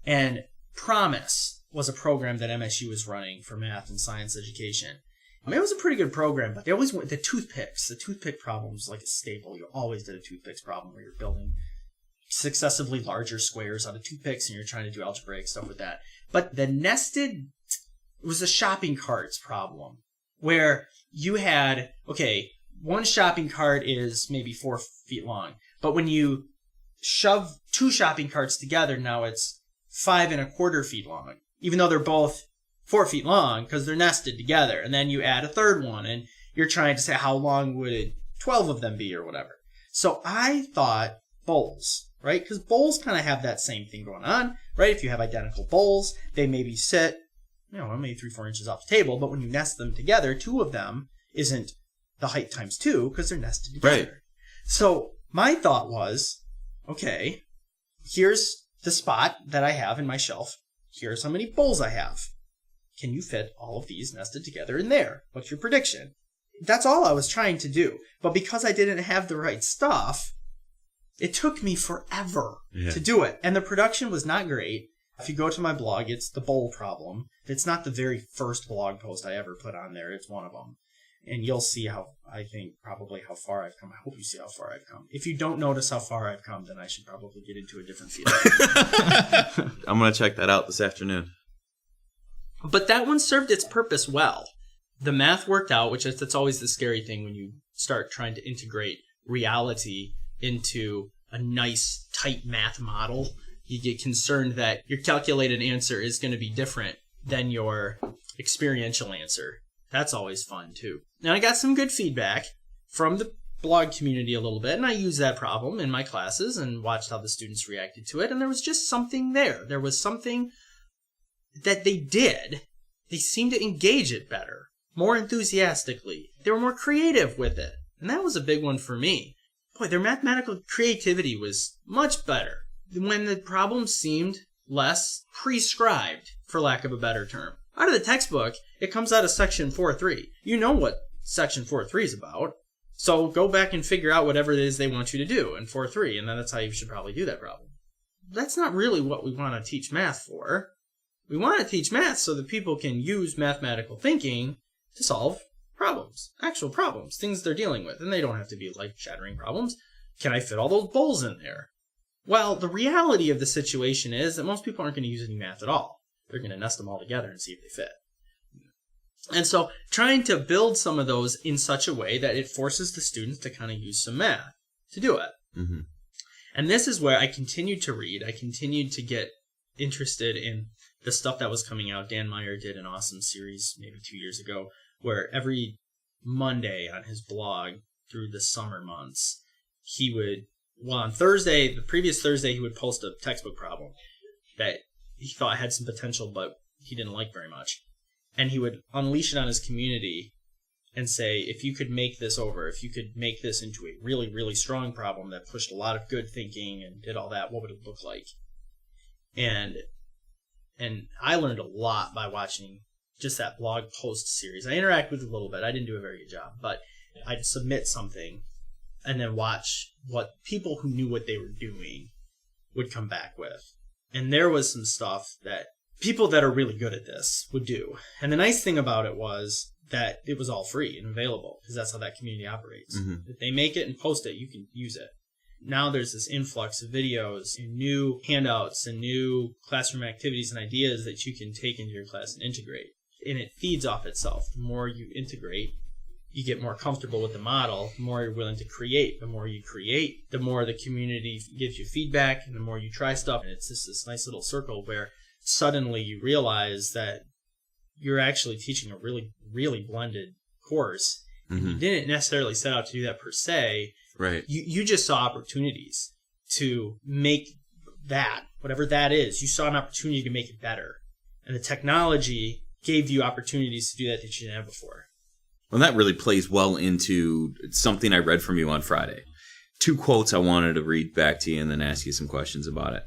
And Promise was a program that MSU was running for math and science education. I mean, it was a pretty good program, but they always went the toothpicks. The toothpick problem was like a staple. You always did a toothpicks problem where you're building successively larger squares out of toothpicks, and you're trying to do algebraic stuff with that. But the nested was a shopping carts problem where you had, one shopping cart is maybe 4 feet long, but when you shove 2 shopping carts together, now it's 5 1/4 feet long, even though they're both 4 feet long because they're nested together. And then you add a third one, and you're trying to say how long would 12 of them be or whatever. So I thought bowls right? Because bowls kind of have that same thing going on, right? If you have identical bowls, they maybe sit, maybe 3-4 inches off the table, but when you nest them together, 2 of them isn't the height times 2 because they're nested together.
Right.
So my thought was, okay, here's the spot that I have in my shelf. Here's how many bowls I have. Can you fit all of these nested together in there? What's your prediction? That's all I was trying to do. But because I didn't have the right stuff, it took me forever to do it. And the production was not great. If you go to my blog, it's the bowl problem. It's not the very first blog post I ever put on there. It's one of them. And you'll see how far I've come. I hope you see how far I've come. If you don't notice how far I've come, then I should probably get into a different field.
I'm going to check that out this afternoon.
But that one served its purpose well. The math worked out, that's always the scary thing when you start trying to integrate reality into a nice, tight math model. You get concerned that your calculated answer is going to be different than your experiential answer. That's always fun, too. Now, I got some good feedback from the blog community a little bit, and I used that problem in my classes and watched how the students reacted to it, and there was just something there. There was something that they did. They seemed to engage it better, more enthusiastically. They were more creative with it, and that was a big one for me. Boy, their mathematical creativity was much better when the problem seemed less prescribed, for lack of a better term. Out of the textbook, it comes out of section 4.3. You know what section 4.3 is about, so go back and figure out whatever it is they want you to do in 4.3, and then that's how you should probably do that problem. That's not really what we want to teach math for. We want to teach math so that people can use mathematical thinking to solve problems, actual problems, things they're dealing with, and they don't have to be life-shattering problems. Can I fit all those bowls in there? Well, the reality of the situation is that most people aren't going to use any math at all. They're going to nest them all together and see if they fit. And so trying to build some of those in such a way that it forces the students to kind of use some math to do it.
Mm-hmm.
And this is where I continued to read. I continued to get interested in the stuff that was coming out. Dan Meyer did an awesome series maybe 2 years ago where every Monday on his blog through the summer months, he would, on Thursday, the previous Thursday, he would post a textbook problem that he thought had some potential, but he didn't like very much. And he would unleash it on his community and say, if you could make this over, if you could make this into a really, really strong problem that pushed a lot of good thinking and did all that, what would it look like? And I learned a lot by watching just that blog post series. I interacted with it a little bit. I didn't do a very good job, but I'd submit something and then watch what people who knew what they were doing would come back with. And there was some stuff that people that are really good at this would do. And the nice thing about it was that it was all free and available because that's how that community operates. Mm-hmm. If they make it and post it, you can use it. Now there's this influx of videos and new handouts and new classroom activities and ideas that you can take into your class and integrate. And it feeds off itself. The more you integrate, you get more comfortable with the model, the more you're willing to create. The more you create, the more the community gives you feedback, and the more you try stuff. And it's just this nice little circle where suddenly you realize that you're actually teaching a really, really blended course. Mm-hmm. And you didn't necessarily set out to do that per se.
Right.
You just saw opportunities to make that, whatever that is, you saw an opportunity to make it better. And the technology gave you opportunities to do that you didn't have before.
Well, that really plays well into something I read from you on Friday. 2 quotes I wanted to read back to you and then ask you some questions about it.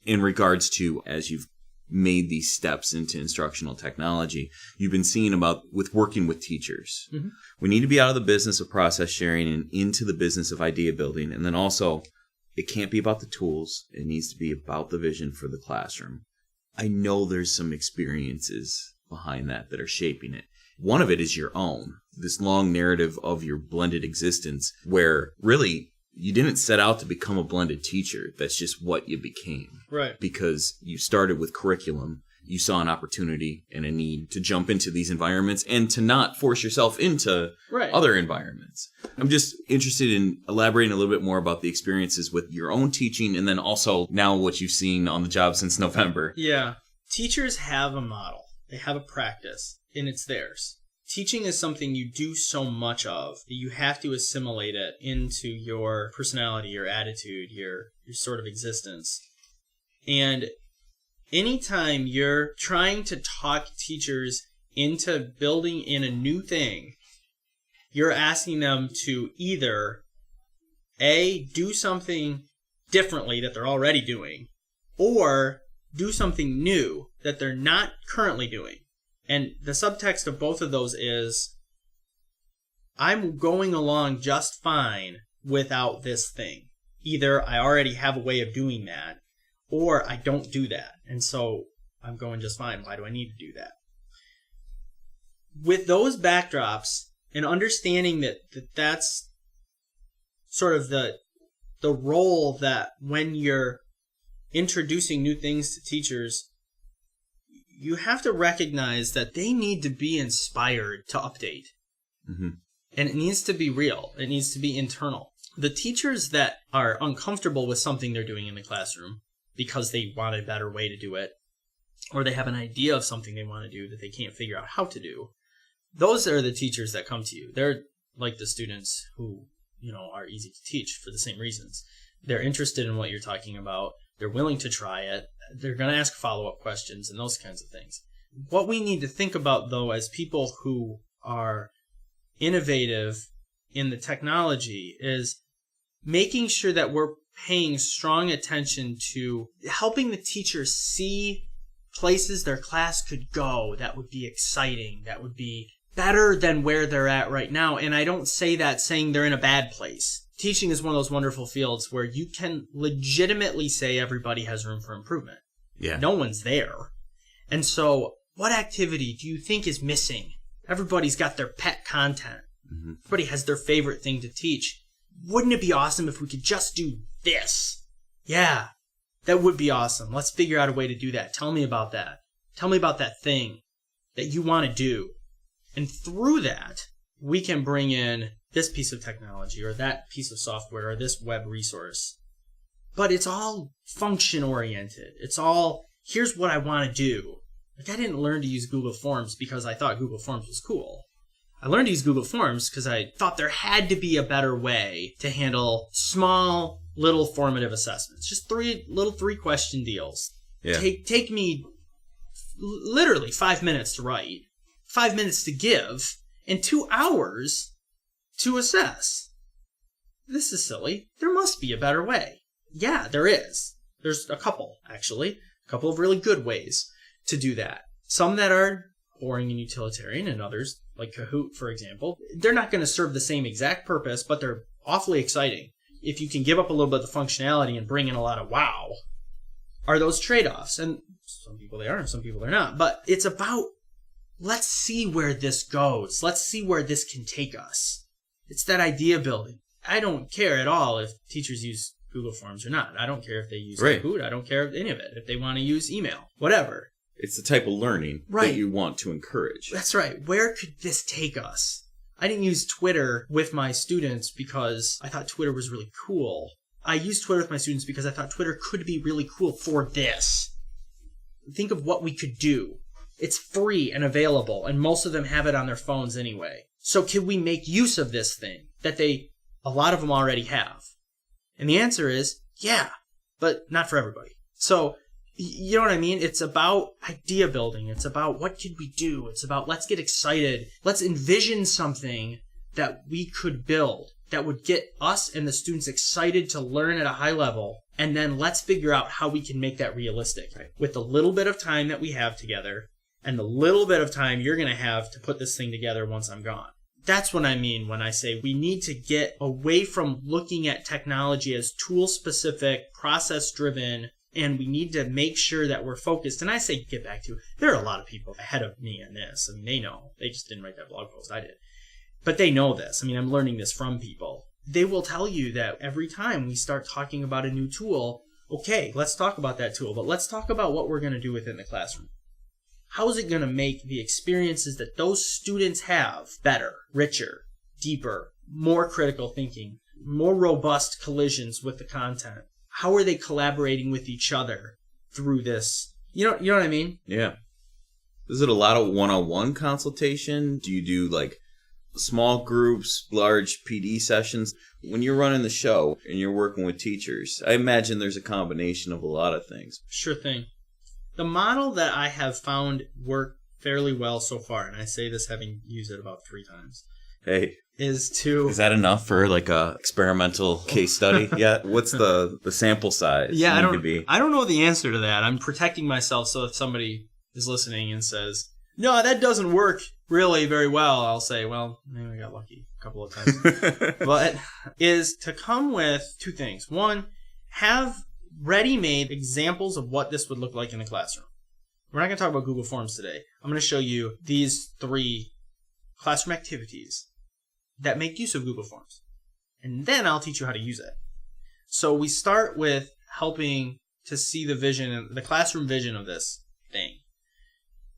In regards to, as you've made these steps into instructional technology, you've been seeing about with working with teachers. Mm-hmm. We need to be out of the business of process sharing and into the business of idea building. And then also, it can't be about the tools. It needs to be about the vision for the classroom. I know there's some experiences behind that are shaping it. One of it is your own, this long narrative of your blended existence where really you didn't set out to become a blended teacher. That's just what you became.
Right.
Because you started with curriculum. You saw an opportunity and a need to jump into these environments and to not force yourself into other environments. I'm just interested in elaborating a little bit more about the experiences with your own teaching and then also now what you've seen on the job since November.
Yeah. Teachers have a model. They have a practice, and it's theirs. teaching is something you do so much of that you have to assimilate it into your personality, your attitude, your sort of existence. And anytime you're trying to talk teachers into building in a new thing, you're asking them to either A, do something differently that they're already doing, or do something new that they're not currently doing. And the subtext of both of those is, I'm going along just fine without this thing. Either I already have a way of doing that, or I don't do that. And so I'm going just fine. Why do I need to do that? With those backdrops and understanding that that's sort of the role that when you're introducing new things to teachers, you have to recognize that they need to be inspired to update.
Mm-hmm.
And it needs to be real. It needs to be internal. The teachers that are uncomfortable with something they're doing in the classroom because they want a better way to do it, or they have an idea of something they want to do that they can't figure out how to do, those are the teachers that come to you. They're like the students who, are easy to teach for the same reasons. They're interested in what you're talking about. They're willing to try it. They're going to ask follow-up questions and those kinds of things. What we need to think about, though, as people who are innovative in the technology is making sure that we're paying strong attention to helping the teachers see places their class could go that would be exciting, that would be better than where they're at right now. And I don't say that saying they're in a bad place. Teaching is one of those wonderful fields where you can legitimately say everybody has room for improvement.
Yeah.
No one's there. And so what activity do you think is missing? Everybody's got their pet content.
Mm-hmm.
Everybody has their favorite thing to teach. Wouldn't it be awesome if we could just do this? Yeah, that would be awesome. Let's figure out a way to do that. Tell me about that. Tell me about that thing that you want to do. And through that, we can bring in this piece of technology or that piece of software or this web resource. But it's all function-oriented. It's all, here's what I want to do. Like, I didn't learn to use Google Forms because I thought Google Forms was cool. I learned to use Google Forms because I thought there had to be a better way to handle small, little formative assessments. Just three question deals.
Yeah.
Take me literally 5 minutes to write, 5 minutes to give, and 2 hours to assess. This is silly. There must be a better way. Yeah, there is. There's a couple, actually. A couple of really good ways to do that. Some that are boring and utilitarian, and others, like Kahoot, for example, they're not going to serve the same exact purpose, but they're awfully exciting. If you can give up a little bit of the functionality and bring in a lot of wow, are those trade-offs? And some people they are, and some people they're not. But it's about, let's see where this goes. Let's see where this can take us. It's that idea building. I don't care at all if teachers use Google Forms or not. I don't care if they use Kahoot. I don't care any of it. If they want to use email, whatever.
It's the type of learning that you want to encourage.
That's right. Where could this take us? I didn't use Twitter with my students because I thought Twitter was really cool. I used Twitter with my students because I thought Twitter could be really cool for this. Think of what we could do. It's free and available, and most of them have it on their phones anyway. So can we make use of this thing that a lot of them already have? And the answer is, yeah, but not for everybody. So, you know what I mean? It's about idea building. It's about what could we do? It's about let's get excited. Let's envision something that we could build that would get us and the students excited to learn at a high level. And then let's figure out how we can make that realistic with the little bit of time that we have together and the little bit of time you're going to have to put this thing together once I'm gone. That's what I mean when I say we need to get away from looking at technology as tool-specific, process-driven, and we need to make sure that we're focused. And I say get back to, there are a lot of people ahead of me in this. I mean, they know. They just didn't write that blog post. I did. But they know this. I mean, I'm learning this from people. They will tell you that every time we start talking about a new tool, okay, let's talk about that tool, but let's talk about what we're going to do within the classroom. How is it going to make the experiences that those students have better, richer, deeper, more critical thinking, more robust collisions with the content? How are they collaborating with each other through this? You know what I mean?
Yeah. Is it a lot of one-on-one consultation? Do you do like small groups, large PD sessions? When you're running the show and you're working with teachers, I imagine there's a combination of a lot of things.
Sure thing. The model that I have found work fairly well so far, and I say this having used it about 3 times,
Hey,
is
that enough for like a experimental case study yet? What's the sample size?
Yeah, I don't know the answer to that. I'm protecting myself, so if somebody is listening and says, no, that doesn't work really very well, I'll say, well, maybe I got lucky a couple of times. But is to come with 2 things. One, have ready-made examples of what this would look like in the classroom. We're not going to talk about Google Forms today. I'm going to show you these 3 classroom activities that make use of Google Forms. And then I'll teach you how to use it. So we start with helping to see the vision, the classroom vision of this thing.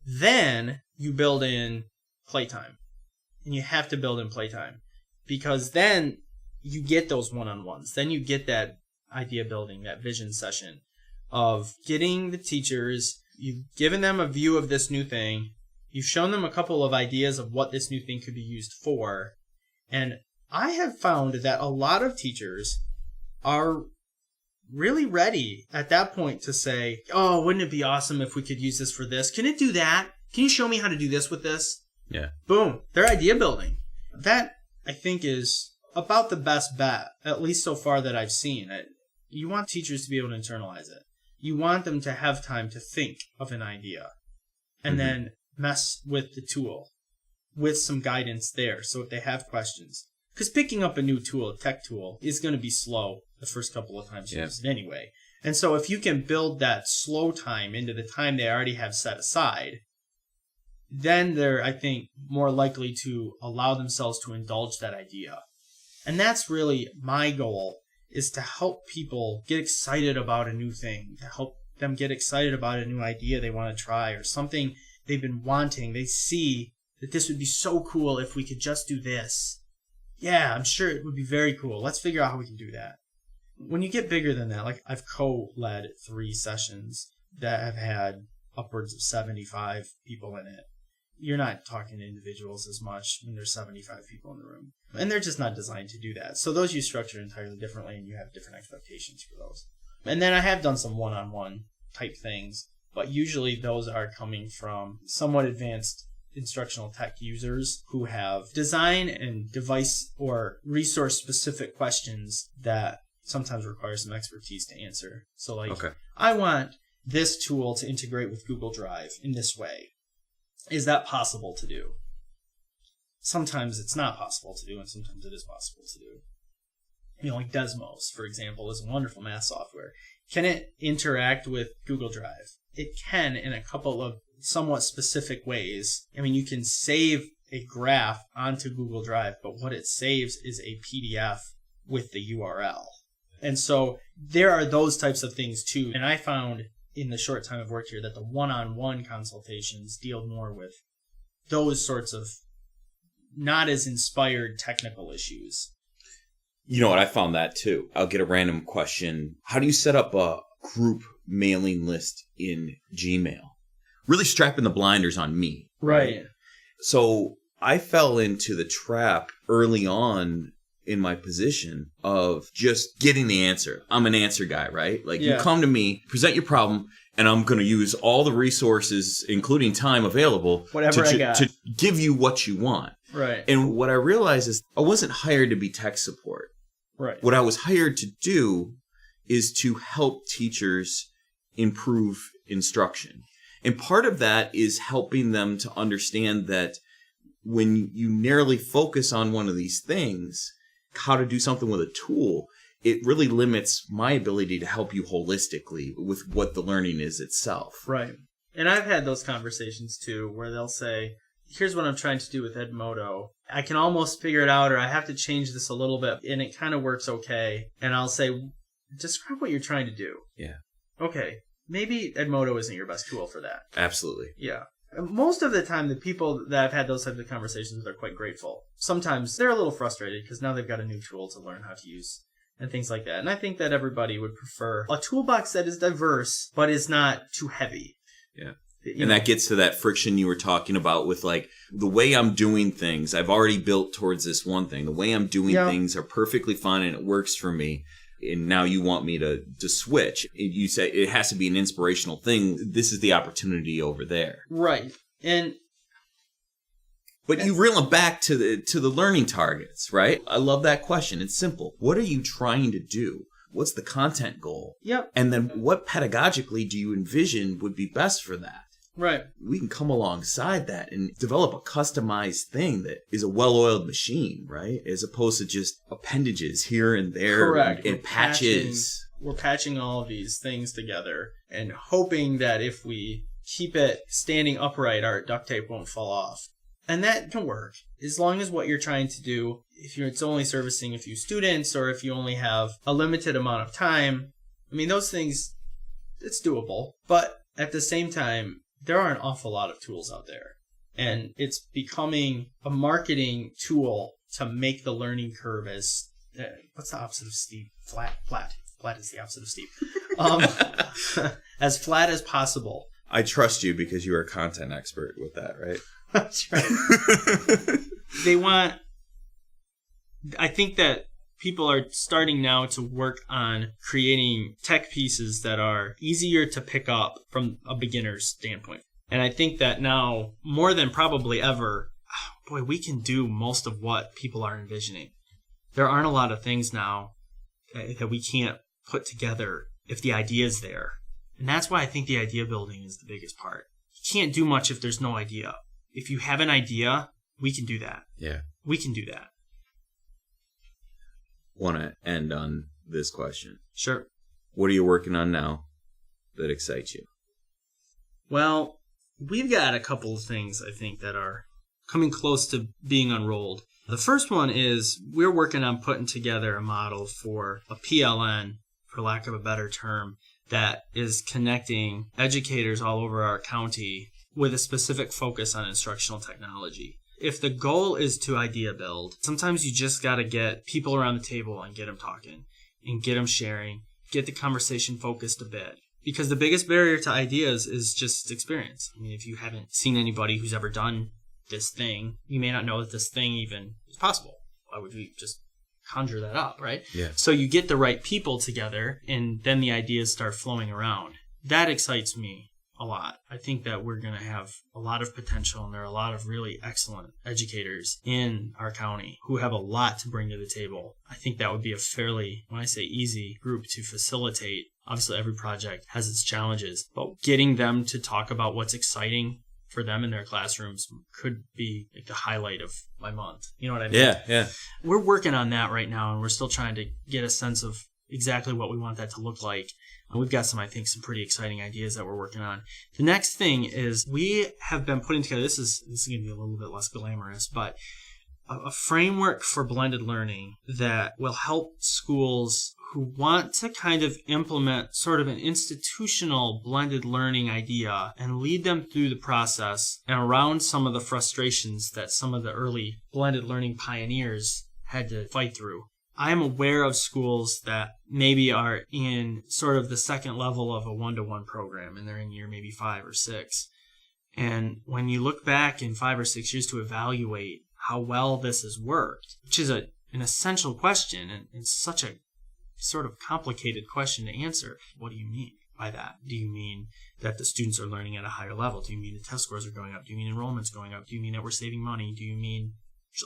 Then you build in playtime. And you have to build in playtime. Because then you get those one-on-ones. Then you get that idea building, that vision session of getting the teachers, you've given them a view of this new thing, you've shown them a couple of ideas of what this new thing could be used for, and I have found that a lot of teachers are really ready at that point to say, oh, wouldn't it be awesome if we could use this for this? Can it do that? Can you show me how to do this with this?
Yeah.
Boom. They're idea building. That, I think, is about the best bet, at least so far that I've seen. You want teachers to be able to internalize it. You want them to have time to think of an idea and then mess with the tool with some guidance there. So if they have questions, because picking up a new tool, a tech tool, is going to be slow the first couple of times you use it anyway. And so if you can build that slow time into the time they already have set aside, then they're, I think, more likely to allow themselves to indulge that idea. And that's really my goal, is to help people get excited about a new thing, to help them get excited about a new idea they want to try or something they've been wanting. They see that this would be so cool if we could just do this. Yeah, I'm sure it would be very cool. Let's figure out how we can do that. When you get bigger than that, like I've co-led 3 sessions that have had upwards of 75 people in it. You're not talking to individuals as much when there's 75 people in the room. And they're just not designed to do that. So those you structure entirely differently, and you have different expectations for those. And then I have done some one-on-one type things, but usually those are coming from somewhat advanced instructional tech users who have design and device or resource-specific questions that sometimes require some expertise to answer. So like, I want this tool to integrate with Google Drive in this way. Is that possible to do? Sometimes it's not possible to do, and sometimes it is possible to do. You know, like Desmos, for example, is wonderful math software. Can it interact with Google Drive? It can in a couple of somewhat specific ways. I mean, you can save a graph onto Google Drive, but what it saves is a PDF with the URL. And so there are those types of things too. And I found in the short time I've worked here that the one-on-one consultations deal more with those sorts of not as inspired technical issues.
You know what? I found that too. I'll get a random question. How do you set up a group mailing list in Gmail? Really strapping the blinders on me.
Right.
So I fell into the trap early on in my position of just getting the answer. I'm an answer guy, right? Like you come to me, present your problem, and I'm going to use all the resources, including time available, to give you what you want.
Right.
And what I realized is I wasn't hired to be tech support.
Right.
What I was hired to do is to help teachers improve instruction. And part of that is helping them to understand that when you narrowly focus on one of these things, how to do something with a tool, it really limits my ability to help you holistically with what the learning is itself.
Right. And I've had those conversations too, where they'll say, here's what I'm trying to do with Edmodo. I can almost figure it out, or I have to change this a little bit, and it kind of works okay. And I'll say, describe what you're trying to do.
Yeah.
Okay. Maybe Edmodo isn't your best tool for that.
Absolutely.
Yeah. Most of the time, the people that I've had those types of conversations with are quite grateful. Sometimes they're a little frustrated because now they've got a new tool to learn how to use and things like that. And I think that everybody would prefer a toolbox that is diverse but is not too heavy.
Yeah. And that gets to that friction you were talking about with like the way I'm doing things. I've already built towards this one thing. The way I'm doing things are perfectly fine and it works for me. And now you want me to switch. You say it has to be an inspirational thing. This is the opportunity over there.
Right.
But you reel them back to the learning targets, right? I love that question. It's simple. What are you trying to do? What's the content goal?
Yep.
And then what pedagogically do you envision would be best for that?
Right.
We can come alongside that and develop a customized thing that is a well-oiled machine, right? As opposed to just appendages here and there.
Correct.
And patches.
We're patching all of these things together and hoping that if we keep it standing upright, our duct tape won't fall off. And that can work as long as what you're trying to do, if it's only servicing a few students or if you only have a limited amount of time. I mean, those things, it's doable. But at the same time, there are an awful lot of tools out there. And it's becoming a marketing tool to make the learning curve as, what's the opposite of steep? Flat. Flat is the opposite of steep. As flat as possible.
I trust you because you are a content expert with that, right?
That's right. I think that people are starting now to work on creating tech pieces that are easier to pick up from a beginner's standpoint. And I think that now, more than probably ever, we can do most of what people are envisioning. There aren't a lot of things now that we can't put together if the idea is there. And that's why I think the idea building is the biggest part. You can't do much if there's no idea. If you have an idea, we can do that.
Yeah.
We can do that.
Want to end on this question.
Sure.
What are you working on now that excites you?
Well, we've got a couple of things, I think, that are coming close to being unrolled. The first one is we're working on putting together a model for a PLN, for lack of a better term, that is connecting educators all over our county with a specific focus on instructional technology. If the goal is to idea build, sometimes you just got to get people around the table and get them talking and get them sharing, get the conversation focused a bit. Because the biggest barrier to ideas is just experience. I mean, if you haven't seen anybody who's ever done this thing, you may not know that this thing even is possible. Why would we just conjure that up, right?
Yeah.
So you get the right people together and then the ideas start flowing around. That excites me a lot. I think that we're going to have a lot of potential and there are a lot of really excellent educators in our county who have a lot to bring to the table. I think that would be a fairly, when I say easy, group to facilitate. Obviously, every project has its challenges, but getting them to talk about what's exciting for them in their classrooms could be like the highlight of my month. You know what I mean?
Yeah.
We're working on that right now, and we're still trying to get a sense of exactly what we want that to look like. And we've got some pretty exciting ideas that we're working on. The next thing is we have been putting together, this is going to be a little bit less glamorous, but a framework for blended learning that will help schools who want to kind of implement sort of an institutional blended learning idea and lead them through the process and around some of the frustrations that some of the early blended learning pioneers had to fight through. I am aware of schools that maybe are in sort of the second level of a one-to-one program and they're in year maybe 5 or 6. And when you look back in 5 or 6 years to evaluate how well this has worked, which is an essential question and it's such a sort of complicated question to answer. What do you mean by that? Do you mean that the students are learning at a higher level? Do you mean the test scores are going up? Do you mean enrollment's going up? Do you mean that we're saving money? Do you mean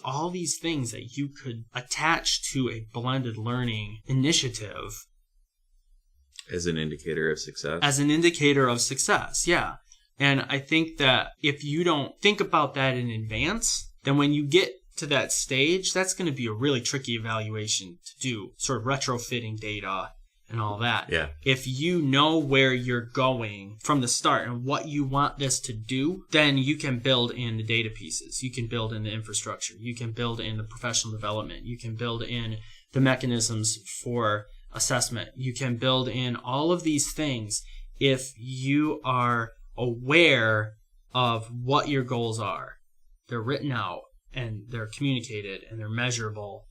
all these things that you could attach to a blended learning initiative?
As an indicator of success?
As an indicator of success, yeah. And I think that if you don't think about that in advance, then when you get to that stage, that's going to be a really tricky evaluation to do, sort of retrofitting data and all that.
Yeah.
If you know where you're going from the start and what you want this to do, then you can build in the data pieces. You can build in the infrastructure. You can build in the professional development. You can build in the mechanisms for assessment. You can build in all of these things if you are aware of what your goals are. They're written out and they're communicated and they're measurable.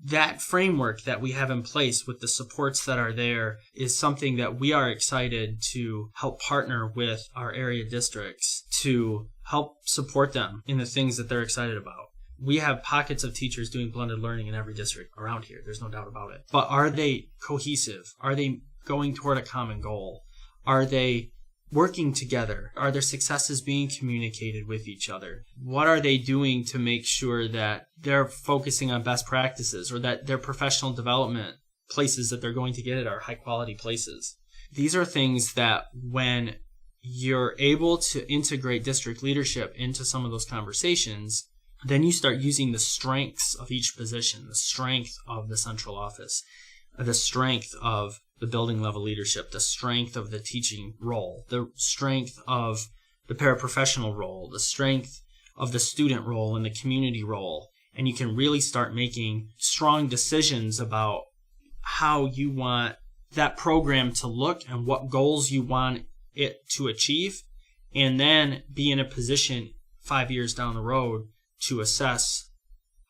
that framework that we have in place with the supports that are there is something that we are excited to help partner with our area districts to help support them in the things that they're excited about. We have pockets of teachers doing blended learning in every district around here. There's no doubt about it. But are they cohesive? Are they going toward a common goal? Are they working together? Are their successes being communicated with each other? What are they doing to make sure that they're focusing on best practices, or that their professional development places that they're going to get at are high quality places? These are things that when you're able to integrate district leadership into some of those conversations, then you start using the strengths of each position, the strength of the central office, the strength of the building level leadership, the strength of the teaching role, the strength of the paraprofessional role, the strength of the student role and the community role. And you can really start making strong decisions about how you want that program to look and what goals you want it to achieve, and then be in a position 5 years down the road to assess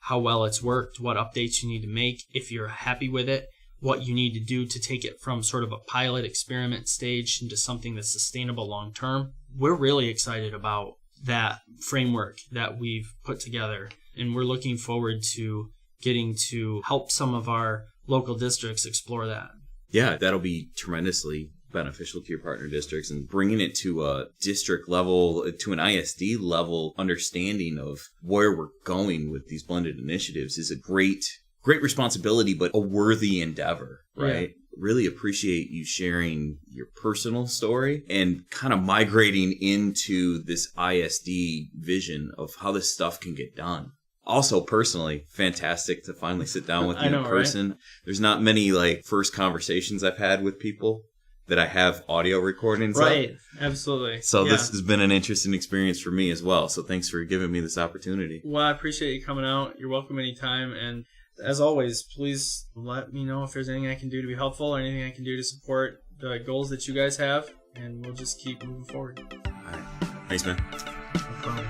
how well it's worked, what updates you need to make, if you're happy with it, what you need to do to take it from sort of a pilot experiment stage into something that's sustainable long term. We're really excited about that framework that we've put together, and we're looking forward to getting to help some of our local districts explore that.
Yeah, that'll be tremendously beneficial to your partner districts, and bringing it to a district level, to an ISD level understanding of where we're going with these blended initiatives is a great responsibility, but a worthy endeavor, right? Yeah. Really appreciate you sharing your personal story and kind of migrating into this ISD vision of how this stuff can get done. Also, personally, fantastic to finally sit down with you in person. Right? There's not many first conversations I've had with people that I have audio recordings
right,
of.
Absolutely.
So This has been an interesting experience for me as well. So thanks for giving me this opportunity.
Well, I appreciate you coming out. You're welcome anytime. And as always, please let me know if there's anything I can do to be helpful or anything I can do to support the goals that you guys have, and we'll just keep moving forward.
All right. Thanks, man.
No problem.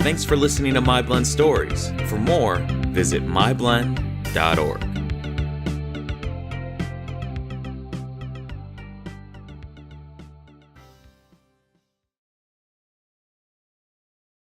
Thanks for listening to MyBlend Stories. For more, visit myblend.org.